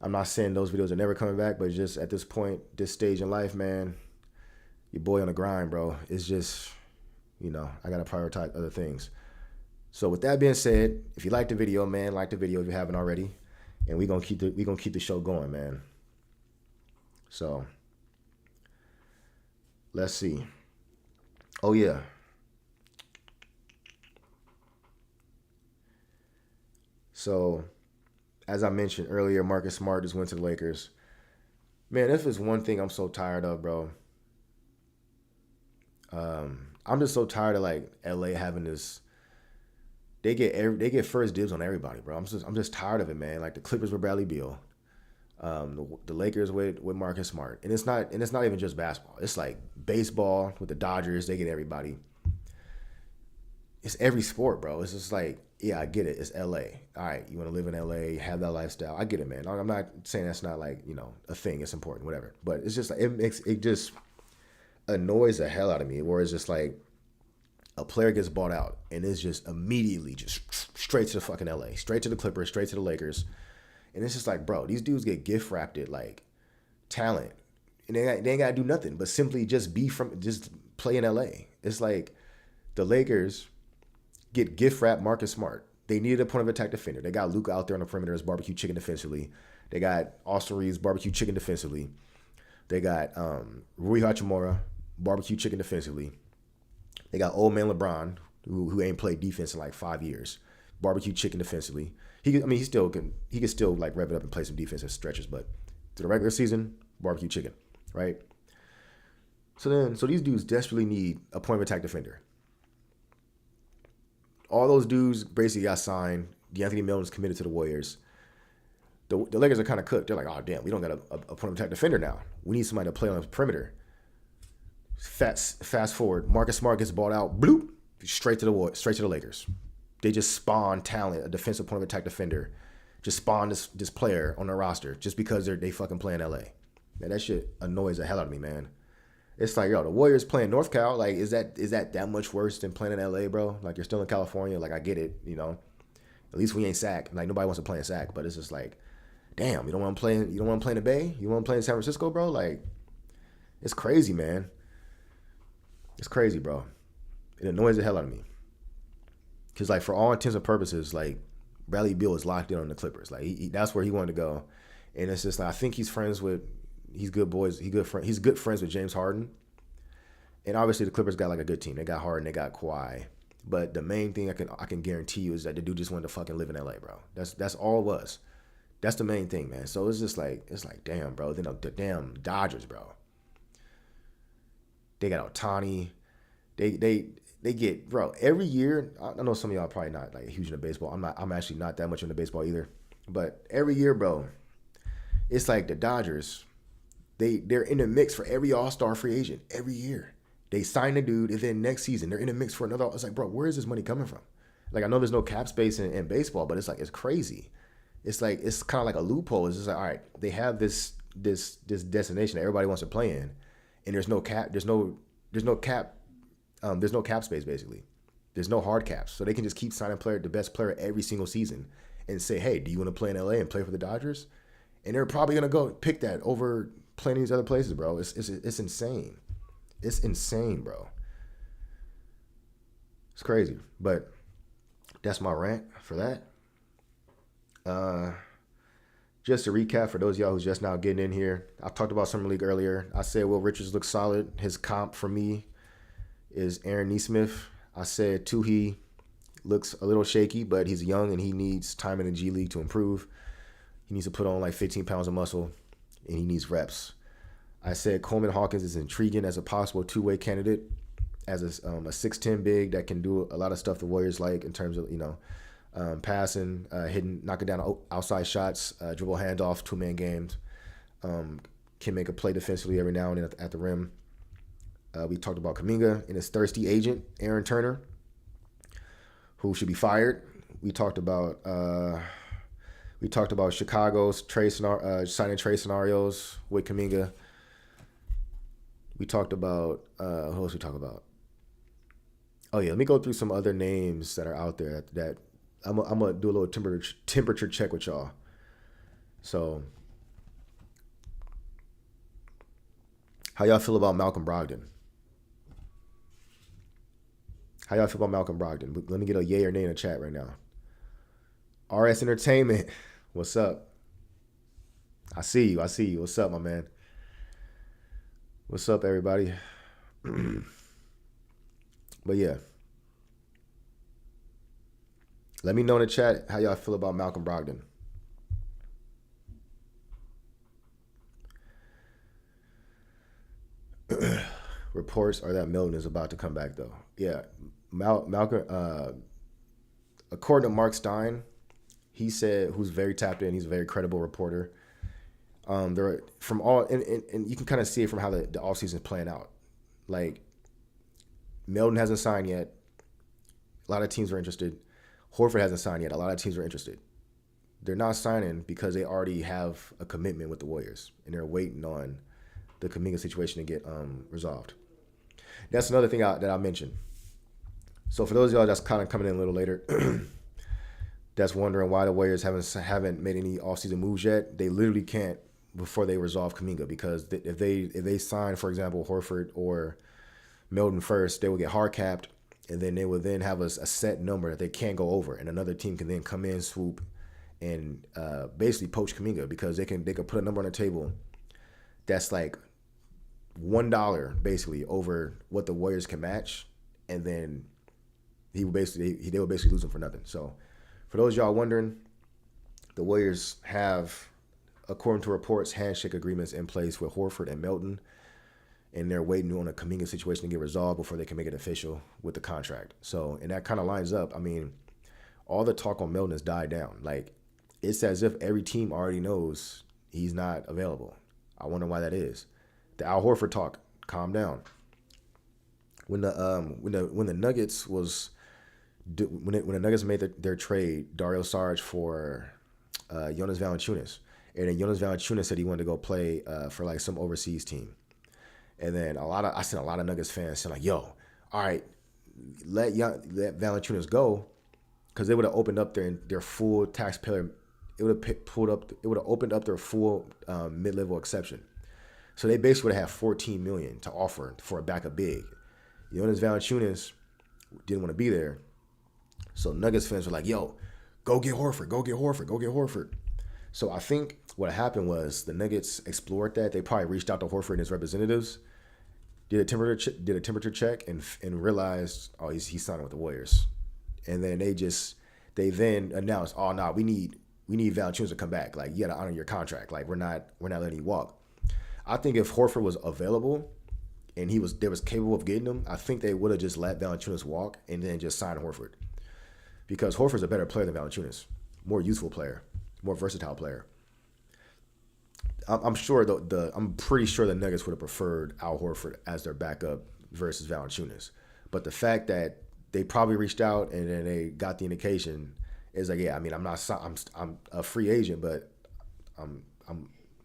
I'm not saying those videos are never coming back, but just at this point, this stage in life, man, your boy on the grind, bro. It's just I gotta prioritize other things. So with that being said, if you like the video, man, like the video if you haven't already, and we gonna keep the show going, man. So let's see. Oh yeah. So as I mentioned earlier, Marcus Smart just went to the Lakers. Man, if it's one thing I'm so tired of, bro. I'm just so tired of like LA having this. They get first dibs on everybody, bro. I'm just tired of it, man. Like the Clippers with Bradley Beal, the Lakers with Marcus Smart, and it's not even just basketball. It's like baseball with the Dodgers. They get everybody. It's every sport, bro. It's just like, yeah, I get it. It's LA. All right, you want to live in LA, have that lifestyle. I get it, man. I'm not saying that's not like a thing. It's important, whatever. But it's just like it just annoys the hell out of me. Where it's just like a player gets bought out and it's just immediately just straight to the fucking LA, straight to the Clippers, straight to the Lakers. And it's just like, bro, these dudes get gift wrapped at like talent. And they ain't got to do nothing but simply just play in LA. It's like the Lakers get gift wrapped Marcus Smart. They needed a point of attack defender. They got Luka out there on the perimeter as barbecue chicken defensively. They got Austin Reeves barbecue chicken defensively. They got Rui Hachimura barbecue chicken defensively. They got old man LeBron, who ain't played defense in like 5 years, barbecue chicken defensively. He can still like rev it up and play some defensive stretches, but to the regular season, barbecue chicken, right? So these dudes desperately need a point of attack defender. All those dudes basically got signed. DeAnthony Melton's committed to the Warriors. The Lakers are kind of cooked. They're like, oh damn, we don't got a point of attack defender now. We need somebody to play on the perimeter. Fast forward, Marcus Smart gets bought out, bloop, straight to the Lakers. They just spawn talent, a defensive point of attack defender, just spawn this player on their roster just because they fucking play in LA. Man, that shit annoys the hell out of me, man. It's like, yo, the Warriors playing North Cal, like, is that much worse than playing in LA, bro? Like, you're still in California, like, I get it, At least we ain't SAC. Like, nobody wants to play in SAC, but it's just like, damn, you don't want to play in the Bay? You want to play in San Francisco, bro? Like, it's crazy, man. It's crazy, bro. It annoys the hell out of me. Because, like, for all intents and purposes, like, Bradley Beal is locked in on the Clippers. Like, that's where he wanted to go. And it's just like, I think he's friends with, he's good friends with James Harden. And obviously the Clippers got, like, a good team. They got Harden, they got Kawhi. But the main thing I can guarantee you is that the dude just wanted to fucking live in LA, bro. That's all it was. That's the main thing, man. So it's like, damn, bro. Then the damn Dodgers, bro. They got Ohtani. They get, bro, every year. I know some of y'all are probably not like huge into baseball. I'm actually not that much into baseball either. But every year, bro, it's like the Dodgers. They're in the mix for every All-Star free agent every year. They sign a dude, and then next season they're in the mix for another. It's like, bro, where is this money coming from? Like, I know there's no cap space in baseball, but it's like, it's crazy. It's like, it's kind of like a loophole. It's just like, all right, they have this destination that everybody wants to play in, and there's no cap space, basically. There's no hard caps. So they can just keep signing the best player every single season and say, hey, do you want to play in LA and play for the Dodgers? And they're probably going to go pick that over playing these other places, bro. It's insane. It's insane, bro. It's crazy. But that's my rant for that. Just to recap for those of y'all who's just now getting in here, I talked about Summer League earlier. I said Will Richards looks solid. His comp for me is Aaron Nesmith. I said Tuhi looks a little shaky, but he's young and he needs time in the G League to improve. He needs to put on like 15 pounds of muscle and he needs reps. I said Coleman Hawkins is intriguing as a possible two-way candidate, as a 6'10" big that can do a lot of stuff the Warriors like in terms of, passing, hitting, knocking down outside shots, dribble handoff, two-man games. Can make a play defensively every now and then at the rim. We talked about Kuminga and his thirsty agent, Aaron Turner, who should be fired. We talked about Chicago's signing trade scenarios with Kuminga. We talked about who else we talk about? Oh yeah, let me go through some other names that are out there that I'm gonna do a little temperature check with y'all. So, how y'all feel about Malcolm Brogdon? How y'all feel about Malcolm Brogdon? Let me get a yay or nay in the chat right now. RS Entertainment, what's up? I see you. I see you. What's up, my man? What's up, everybody? But yeah, let me know in the chat how y'all feel about Malcolm Brogdon. Reports are that Milton is about to come back, though. Yeah, Malcolm. According to Mark Stein, he said, who's very tapped in, he's a very credible reporter. There from all, and you can kind of see it from how the offseason is playing out. Like, Milton hasn't signed yet. A lot of teams are interested. Horford hasn't signed yet. A lot of teams are interested. They're not signing because they already have a commitment with the Warriors, and they're waiting on the Kuminga situation to get resolved. That's another thing that I mentioned. So for those of y'all that's kind of coming in a little later, that's wondering why the Warriors haven't made any offseason moves yet, they literally can't before they resolve Kuminga, because if they sign, for example, Horford or Milton first, they will get hard capped, and then they will then have a set number that they can't go over, and another team can then come in, swoop, and basically poach Kuminga, because they can put a number on the table that's like $1 basically over what the Warriors can match, and then they will basically lose him for nothing. So for those of y'all wondering, the Warriors have, according to reports, handshake agreements in place with Horford and Milton, and they're waiting on a Kuminga situation to get resolved before they can make it official with the contract. So, and that kind of lines up. I mean, all the talk on Milton has died down. Like, it's as if every team already knows he's not available. I wonder why that is. The Al Horford talk, calm down. When the Nuggets when the Nuggets made their trade, Dario Saric for Jonas Valanciunas, and then Jonas Valanciunas said he wanted to go play for like some overseas team, and then I seen a lot of Nuggets fans saying like, "Yo, all right, let Valanciunas go," because they would have opened up their full taxpayer. It would have opened up their full mid-level exception. So they basically would have $14 million to offer for a backup big. Jonas Valanciunas didn't want to be there. So Nuggets fans were like, yo, go get Horford, go get Horford, go get Horford. So I think what happened was the Nuggets explored that. They probably reached out to Horford and his representatives, did a temperature check, and realized, oh, he's signing with the Warriors. And then they then announced, oh, no, we need Valanciunas to come back. Like, you got to honor your contract. Like, we're not letting you walk. I think if Horford was available and they was capable of getting him, I think they would have just let Valanciunas walk and then just signed Horford. Because Horford's a better player than Valanciunas. More useful player. More versatile player. I'm pretty sure the Nuggets would have preferred Al Horford as their backup versus Valanciunas. But the fact that they probably reached out and then they got the indication is like, yeah, I mean, I'm a free agent, but I'm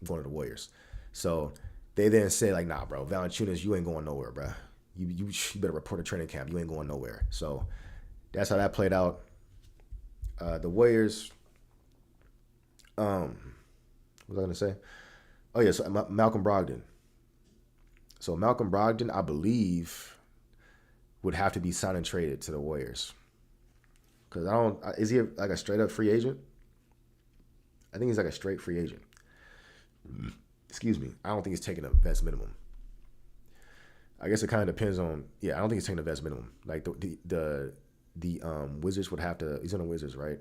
going to the Warriors. So they then say like, nah, bro, Valanciunas, you ain't going nowhere, bro. You better report to training camp. You ain't going nowhere. So that's how that played out. The Warriors. What was I gonna say? Oh yeah, so Malcolm Brogdon. So Malcolm Brogdon, I believe, would have to be signed and traded to the Warriors. Because is he like a straight up free agent? I think he's like a straight free agent. Excuse me. I don't think he's taking a vets minimum. I guess it kind of depends on. Yeah, I don't think he's taking a vets minimum. Like the Wizards would have to. He's on the Wizards, right?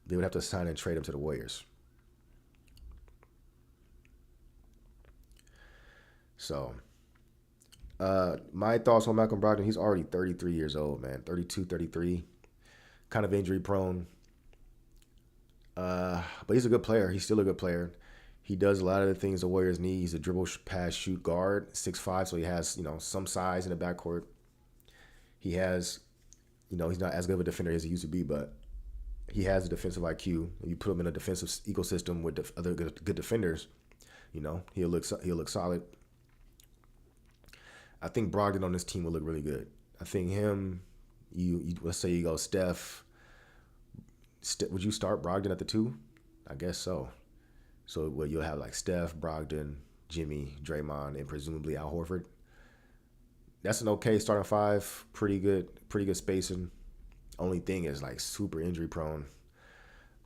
They would have to sign and trade him to the Warriors. So, my thoughts on Malcolm Brogdon, he's already 33 years old, man. 32, 33. Kind of injury prone. But he's a good player. He's still a good player. He does a lot of the things the Warriors need. He's a dribble, pass, shoot guard, 6'5", so he has, some size in the backcourt. He has, he's not as good of a defender as he used to be, but he has a defensive IQ. If you put him in a defensive ecosystem with other good defenders, he'll look solid. I think Brogdon on this team will look really good. I think him. You let's say you go Steph. Would you start Brogdon at the 2? I guess so. So what you'll have like Steph, Brogdon, Jimmy, Draymond, and presumably Al Horford. That's an okay starting 5. Pretty good spacing. Only thing is like super injury prone.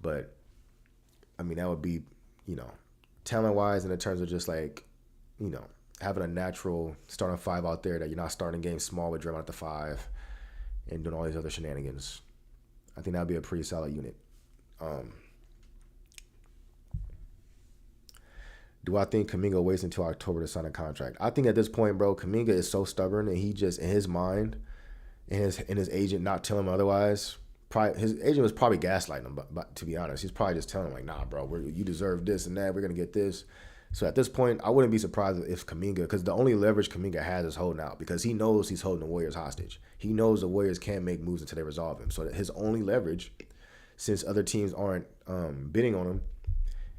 But I mean that would be, talent wise and in terms of just like, having a natural starting 5 out there that you're not starting games small with Draymond at the 5 and doing all these other shenanigans. I think that'd be a pretty solid unit. Do I think Kuminga waits until October to sign a contract? I think at this point, bro, Kuminga is so stubborn, and he just in his mind, and his agent not telling him otherwise. His agent was probably gaslighting him, but to be honest, he's probably just telling him like, nah, bro, you deserve this and that. We're gonna get this. So at this point, I wouldn't be surprised if Kuminga, because the only leverage Kuminga has is holding out, because he knows he's holding the Warriors hostage. He knows the Warriors can't make moves until they resolve him. So his only leverage, since other teams aren't bidding on him,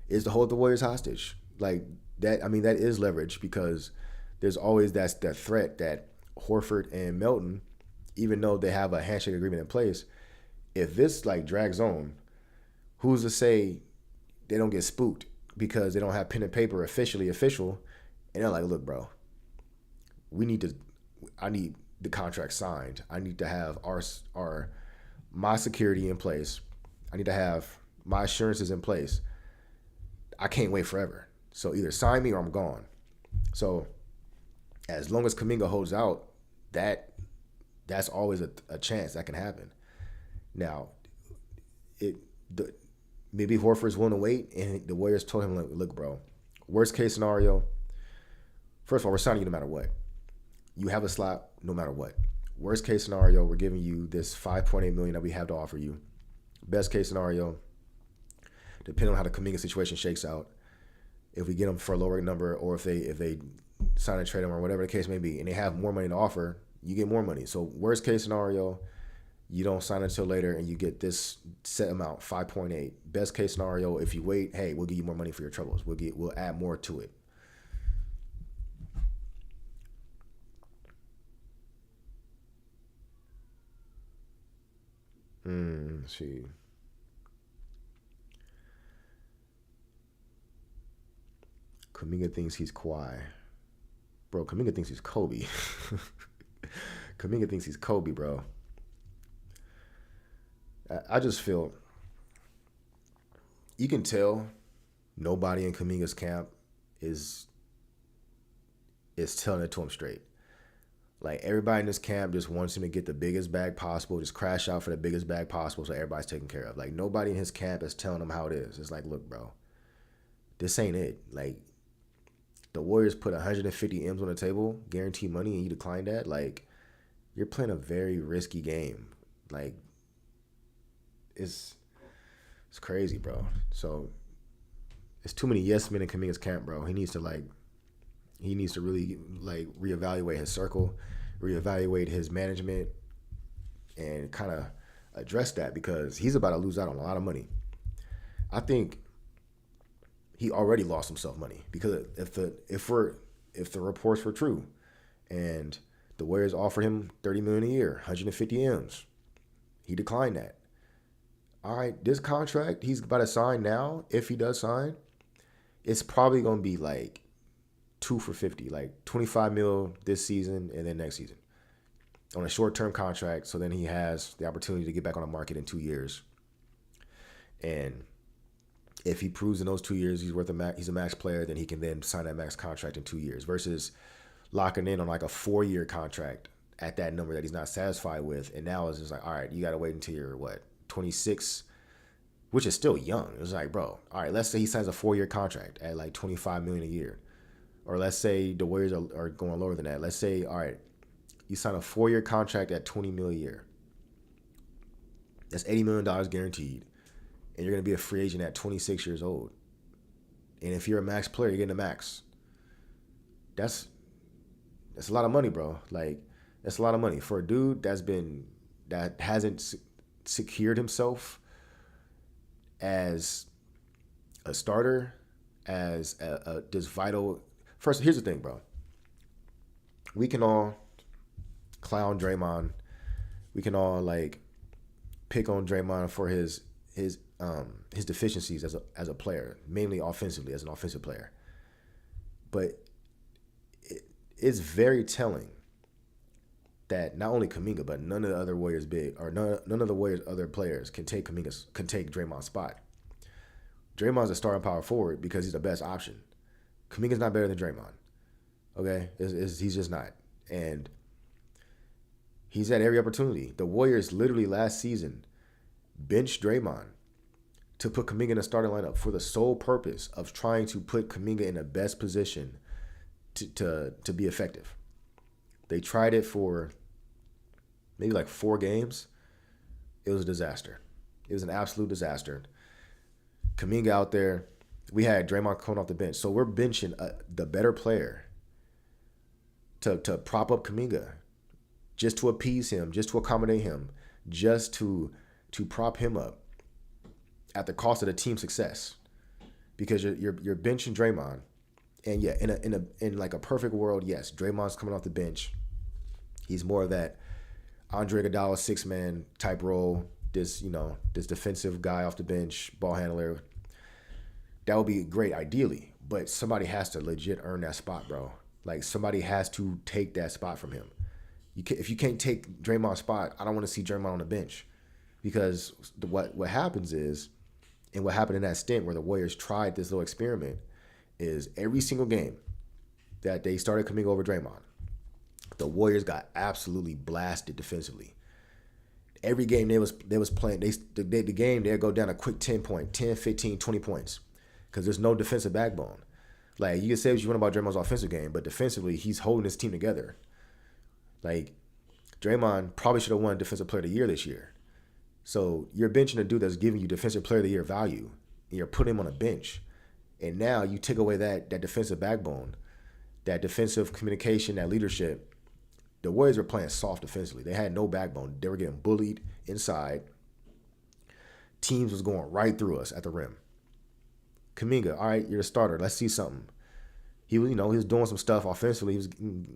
is to hold the Warriors hostage. Like that, I mean, that is leverage, because there's always that threat that Horford and Melton, even though they have a handshake agreement in place, if this like drags on, who's to say they don't get spooked because they don't have pen and paper official, and they're like, look, bro, I need the contract signed. I need to have my security in place. I need to have my assurances in place. I can't wait forever. So either sign me or I'm gone. So as long as Kuminga holds out, that's always a chance that can happen. Now, maybe Horford's willing to wait, and the Warriors told him, look, bro, worst case scenario, first of all, we're signing you no matter what. You have a slot no matter what. Worst case scenario, we're giving you this $5.8 million that we have to offer you. Best case scenario, depending on how the Kuminga situation shakes out, if we get them for a lower number, or if they sign and trade them, or whatever the case may be, and they have more money to offer, you get more money. So worst case scenario, you don't sign until later and you get this set amount, 5.8. Best case scenario, if you wait, hey, we'll give you more money for your troubles. We'll add more to it. Let's see. Kuminga thinks he's Kawhi. Bro, Kuminga thinks he's Kobe. Kuminga thinks he's Kobe, bro. I just feel you can tell nobody in Kuminga's camp is telling it to him straight. Like everybody in this camp just wants him to get the biggest bag possible, just crash out for the biggest bag possible so everybody's taken care of. Like nobody in his camp is telling him how it is. It's like, look, bro, this ain't it. Like the Warriors put 150 M's on the table, guaranteed money, and you decline that. Like you're playing a very risky game. Like it's crazy, bro. So it's too many yes men in Kuminga's camp, bro. He needs to really like reevaluate his circle, reevaluate his management, and kind of address that, because he's about to lose out on a lot of money. I think he already lost himself money, because if the reports were true, and the Warriors offered him $30 million a year, 150 M's, he declined that. All right, this contract he's about to sign now, if he does sign, it's probably gonna be like 2 for 50, like 25 mil this season and then next season on a short-term contract. So then he has the opportunity to get back on the market in 2 years. And if he proves in those 2 years he's a max player, then he can then sign that max contract in 2 years, versus locking in on like a 4-year contract at that number that he's not satisfied with. And now it's just like, all right, you got to wait until you're 26, which is still young. It's like, bro, all right, let's say he signs a 4-year contract at like 25 million a year. Or let's say the Warriors are going lower than that. Let's say, all right, you sign a 4-year contract at $20 million a year. That's $80 million guaranteed. And you're going to be a free agent at 26 years old. And if you're a max player, you're getting a max. That's a lot of money, bro. Like, that's a lot of money for a dude that hasn't secured himself as a starter, as this vital. First, here's the thing, bro. we can all clown Draymond. We can all like pick on Draymond for his deficiencies as a player, mainly offensively as an offensive player. But it's very telling that not only Kuminga, but none of the other Warriors none of the Warriors other players can take Draymond's spot. Draymond's a starting power forward because he's the best option. Kuminga's not better than Draymond. Okay, he's just not, and he's had every opportunity. The Warriors literally last season benched Draymond to put Kuminga in the starting lineup for the sole purpose of trying to put Kuminga in the best position to be effective. They tried it for maybe like 4 games. It was a disaster. It was an absolute disaster. Kuminga out there, we had Draymond coming off the bench. So we're benching the better player to prop up Kuminga, just to appease him, just to accommodate him, just to prop him up at the cost of the team's success. Because you're benching Draymond. And yeah, in like a perfect world, yes, Draymond's coming off the bench. He's more of that Andre Iguodala 6-man type role. This defensive guy off the bench, ball handler. That would be great, ideally. But somebody has to legit earn that spot, bro. Like, somebody has to take that spot from him. If you can't take Draymond's spot, I don't want to see Draymond on the bench. Because what happens is, and what happened in that stint where the Warriors tried this little experiment, is every single game that they started coming over Draymond, the Warriors got absolutely blasted defensively. Every game they was playing, the game they'd go down a quick 10, 15, 20 points because there's no defensive backbone. Like, you can say what you want about Draymond's offensive game, but defensively, he's holding his team together. Like, Draymond probably should have won Defensive Player of the Year this year. So you're benching a dude that's giving you Defensive Player of the Year value, and you're putting him on a bench. And now you take away that defensive backbone, that defensive communication, that leadership. The Warriors were playing soft defensively. They had no backbone. They were getting bullied inside. Teams was going right through us at the rim. Kuminga, all right, you're the starter. Let's see something. He was doing some stuff offensively. He was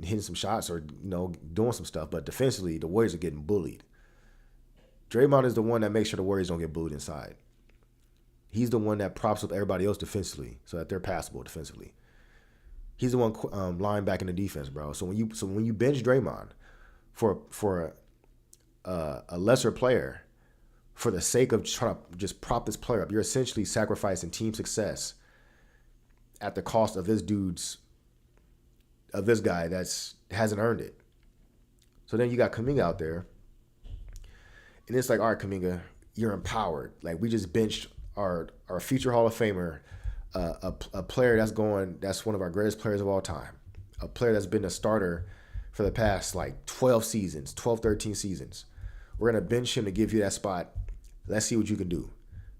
hitting some shots or doing some stuff. But defensively, the Warriors are getting bullied. Draymond is the one that makes sure the Warriors don't get bullied inside. He's the one that props up everybody else defensively so that they're passable defensively. He's the one lying back in the defense, bro. So when you bench Draymond for a lesser player for the sake of trying to just prop this player up, you're essentially sacrificing team success at the cost of this guy that's hasn't earned it. So then you got Kuminga out there, and it's like, all right, Kuminga, you're empowered. Like, we just benched our future Hall of Famer, a player that's one of our greatest players of all time, a player that's been a starter for the past like 13 seasons. We're going to bench him to give you that spot. Let's see what you can do.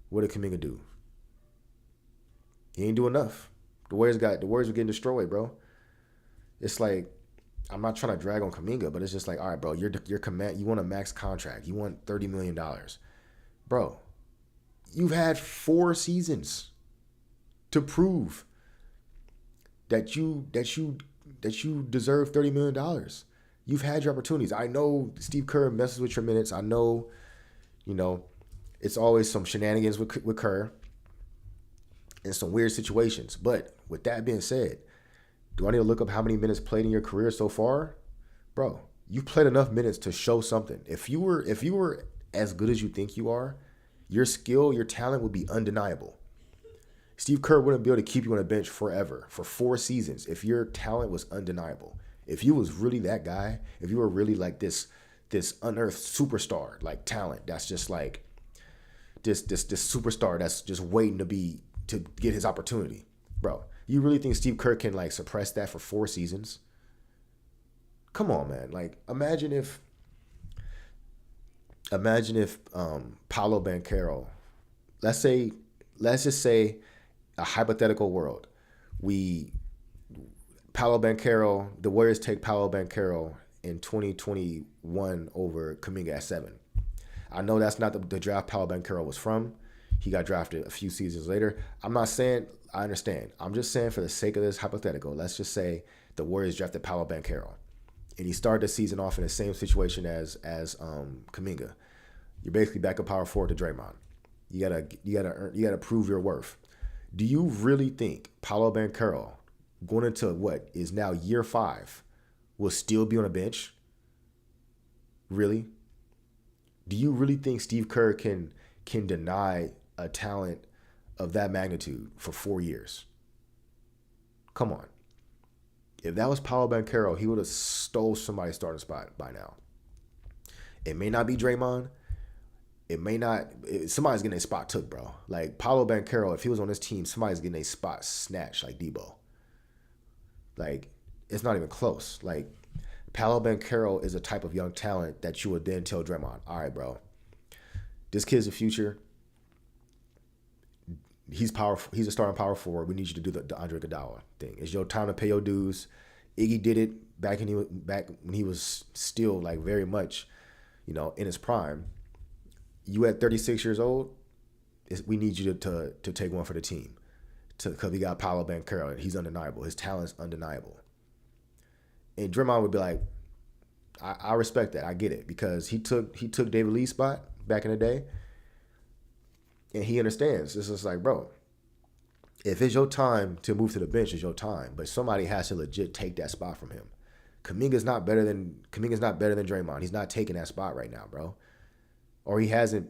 What did Kuminga do? He ain't do enough. The Warriors were getting destroyed, bro. It's like, I'm not trying to drag on Kuminga, but it's just like, all right, bro, you want a max contract. You want $30 million. Bro, you've had 4 seasons to prove that you deserve $30 million. You've had your opportunities. I know Steve Kerr messes with your minutes. I know, it's always some shenanigans with Kerr and some weird situations. But with that being said, do I need to look up how many minutes played in your career so far? Bro, you've played enough minutes to show something. If you were as good as you think you are, your skill, your talent would be undeniable. Steve Kerr wouldn't be able to keep you on a bench forever, for 4 seasons, if your talent was undeniable. If you was really that guy, if you were really like this unearthed superstar, like talent, that's just like this superstar that's just waiting to get his opportunity. Bro, you really think Steve Kerr can like suppress that for 4 seasons? Come on, man. Like, imagine if Paolo Banchero, let's just say a hypothetical world, Paolo Banchero, the Warriors take Paolo Banchero in 2021 over Kuminga at 7. I know that's not the draft Paolo Banchero was from. He got drafted a few seasons later. I'm not saying, I understand. I'm just saying, for the sake of this hypothetical, let's just say the Warriors drafted Paolo Banchero. and he started the season off in the same situation as Kuminga. You're basically back up power forward to Draymond. You gotta prove your worth. Do you really think Paolo Banchero, going into what is now year 5, will still be on a bench? Really? Do you really think Steve Kerr can deny a talent of that magnitude for 4 years? Come on. If that was Paolo Banchero, he would have stole somebody's starting spot by now. It may not be Draymond. It may not. Somebody's getting a spot took, bro. Like Paolo Banchero, if he was on this team, somebody's getting a spot snatched like Debo. Like, it's not even close. Like, Paolo Banchero is a type of young talent that you would then tell Draymond, all right, bro, this kid's the future. He's powerful. He's a starting power forward. We need you to do the Andre Iguodala thing. It's your time to pay your dues. Iggy did it back when he was still like very much, in his prime. You at 36 years old, we need you to take one for the team. Because we got Paolo Banchero. He's undeniable. His talent's undeniable. And Draymond would be like, I respect that. I get it. Because he took David Lee's spot back in the day. And he understands. It's just like, bro, if it's your time to move to the bench, it's your time. But somebody has to legit take that spot from him. Kuminga's not better than Draymond. He's not taking that spot right now, bro. Or he hasn't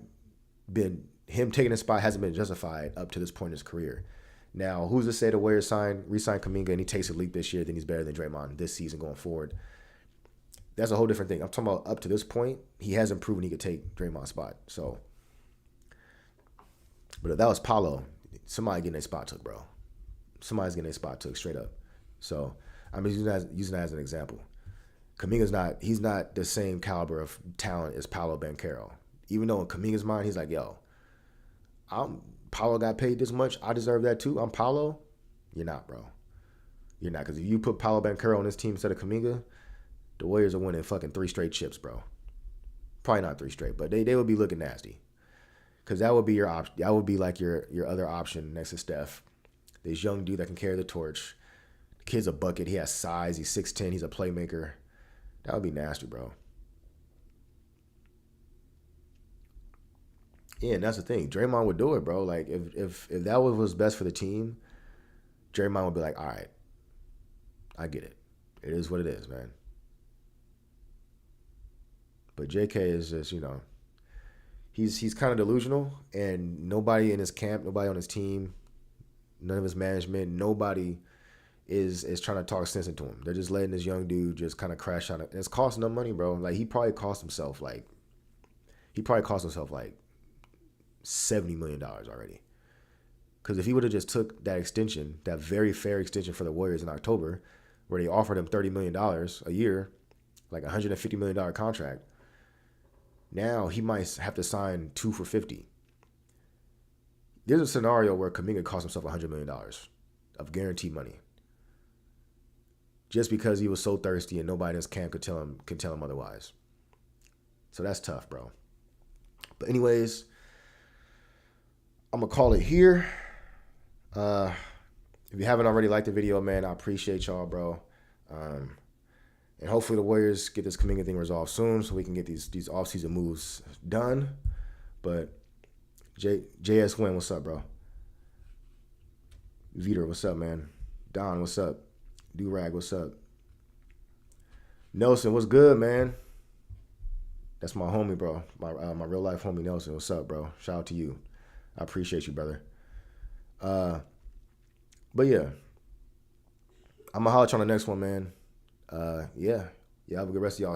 been, him taking the spot hasn't been justified up to this point in his career. Now, who's to say the Warriors re-sign Kuminga and he takes a leap this year, then he's better than Draymond this season going forward? That's a whole different thing. I'm talking about up to this point, he hasn't proven he could take Draymond's spot. So, but if that was Paolo, somebody getting a spot took, bro. Somebody's getting a spot took straight up. So, I'm using that as an example. Kuminga's he's not the same caliber of talent as Paolo Banchero. Even though in Kuminga's mind, he's like, yo, Paolo got paid this much. I deserve that too. I'm Paolo. You're not, bro. You're not. Because if you put Paolo Banchero on this team instead of Kuminga, the Warriors are winning fucking 3 straight chips, bro. Probably not 3 straight, but they would be looking nasty. Because that would be your option. That would be like your other option next to Steph. This young dude that can carry the torch. The kid's a bucket. He has size. He's 6'10". He's a playmaker. That would be nasty, bro. Yeah, and that's the thing. Draymond would do it, bro. Like, if that was what's best for the team, Draymond would be like, all right, I get it. It is what it is, man. But JK is just, he's kind of delusional, and nobody in his camp, nobody on his team, none of his management, nobody is trying to talk sense into him. They're just letting this young dude just kind of crash on it. And it's costing them money, bro. Like, he probably cost himself like $70 million already. Because if he would have just took that extension, that very fair extension for the Warriors in October, where they offered him $30 million a year, like a $150 million contract, now he might have to sign 2 for $50. There's a scenario where Kuminga cost himself $100 million of guaranteed money, just because he was so thirsty and nobody in his camp could tell him otherwise. So that's tough, bro. But anyways, I'm going to call it here. If you haven't already liked the video, man, I appreciate y'all, bro. And hopefully the Warriors get this Kuminga thing resolved soon so we can get these off-season moves done. But JS Win, what's up, bro? Veter, what's up, man? Don, what's up? Durag, what's up? Nelson, what's good, man? That's my homie, bro. My real life homie Nelson. What's up, bro? Shout out to you. I appreciate you, brother. But yeah, I'm gonna holler at you on the next one, man. Yeah, have a good rest of y'all.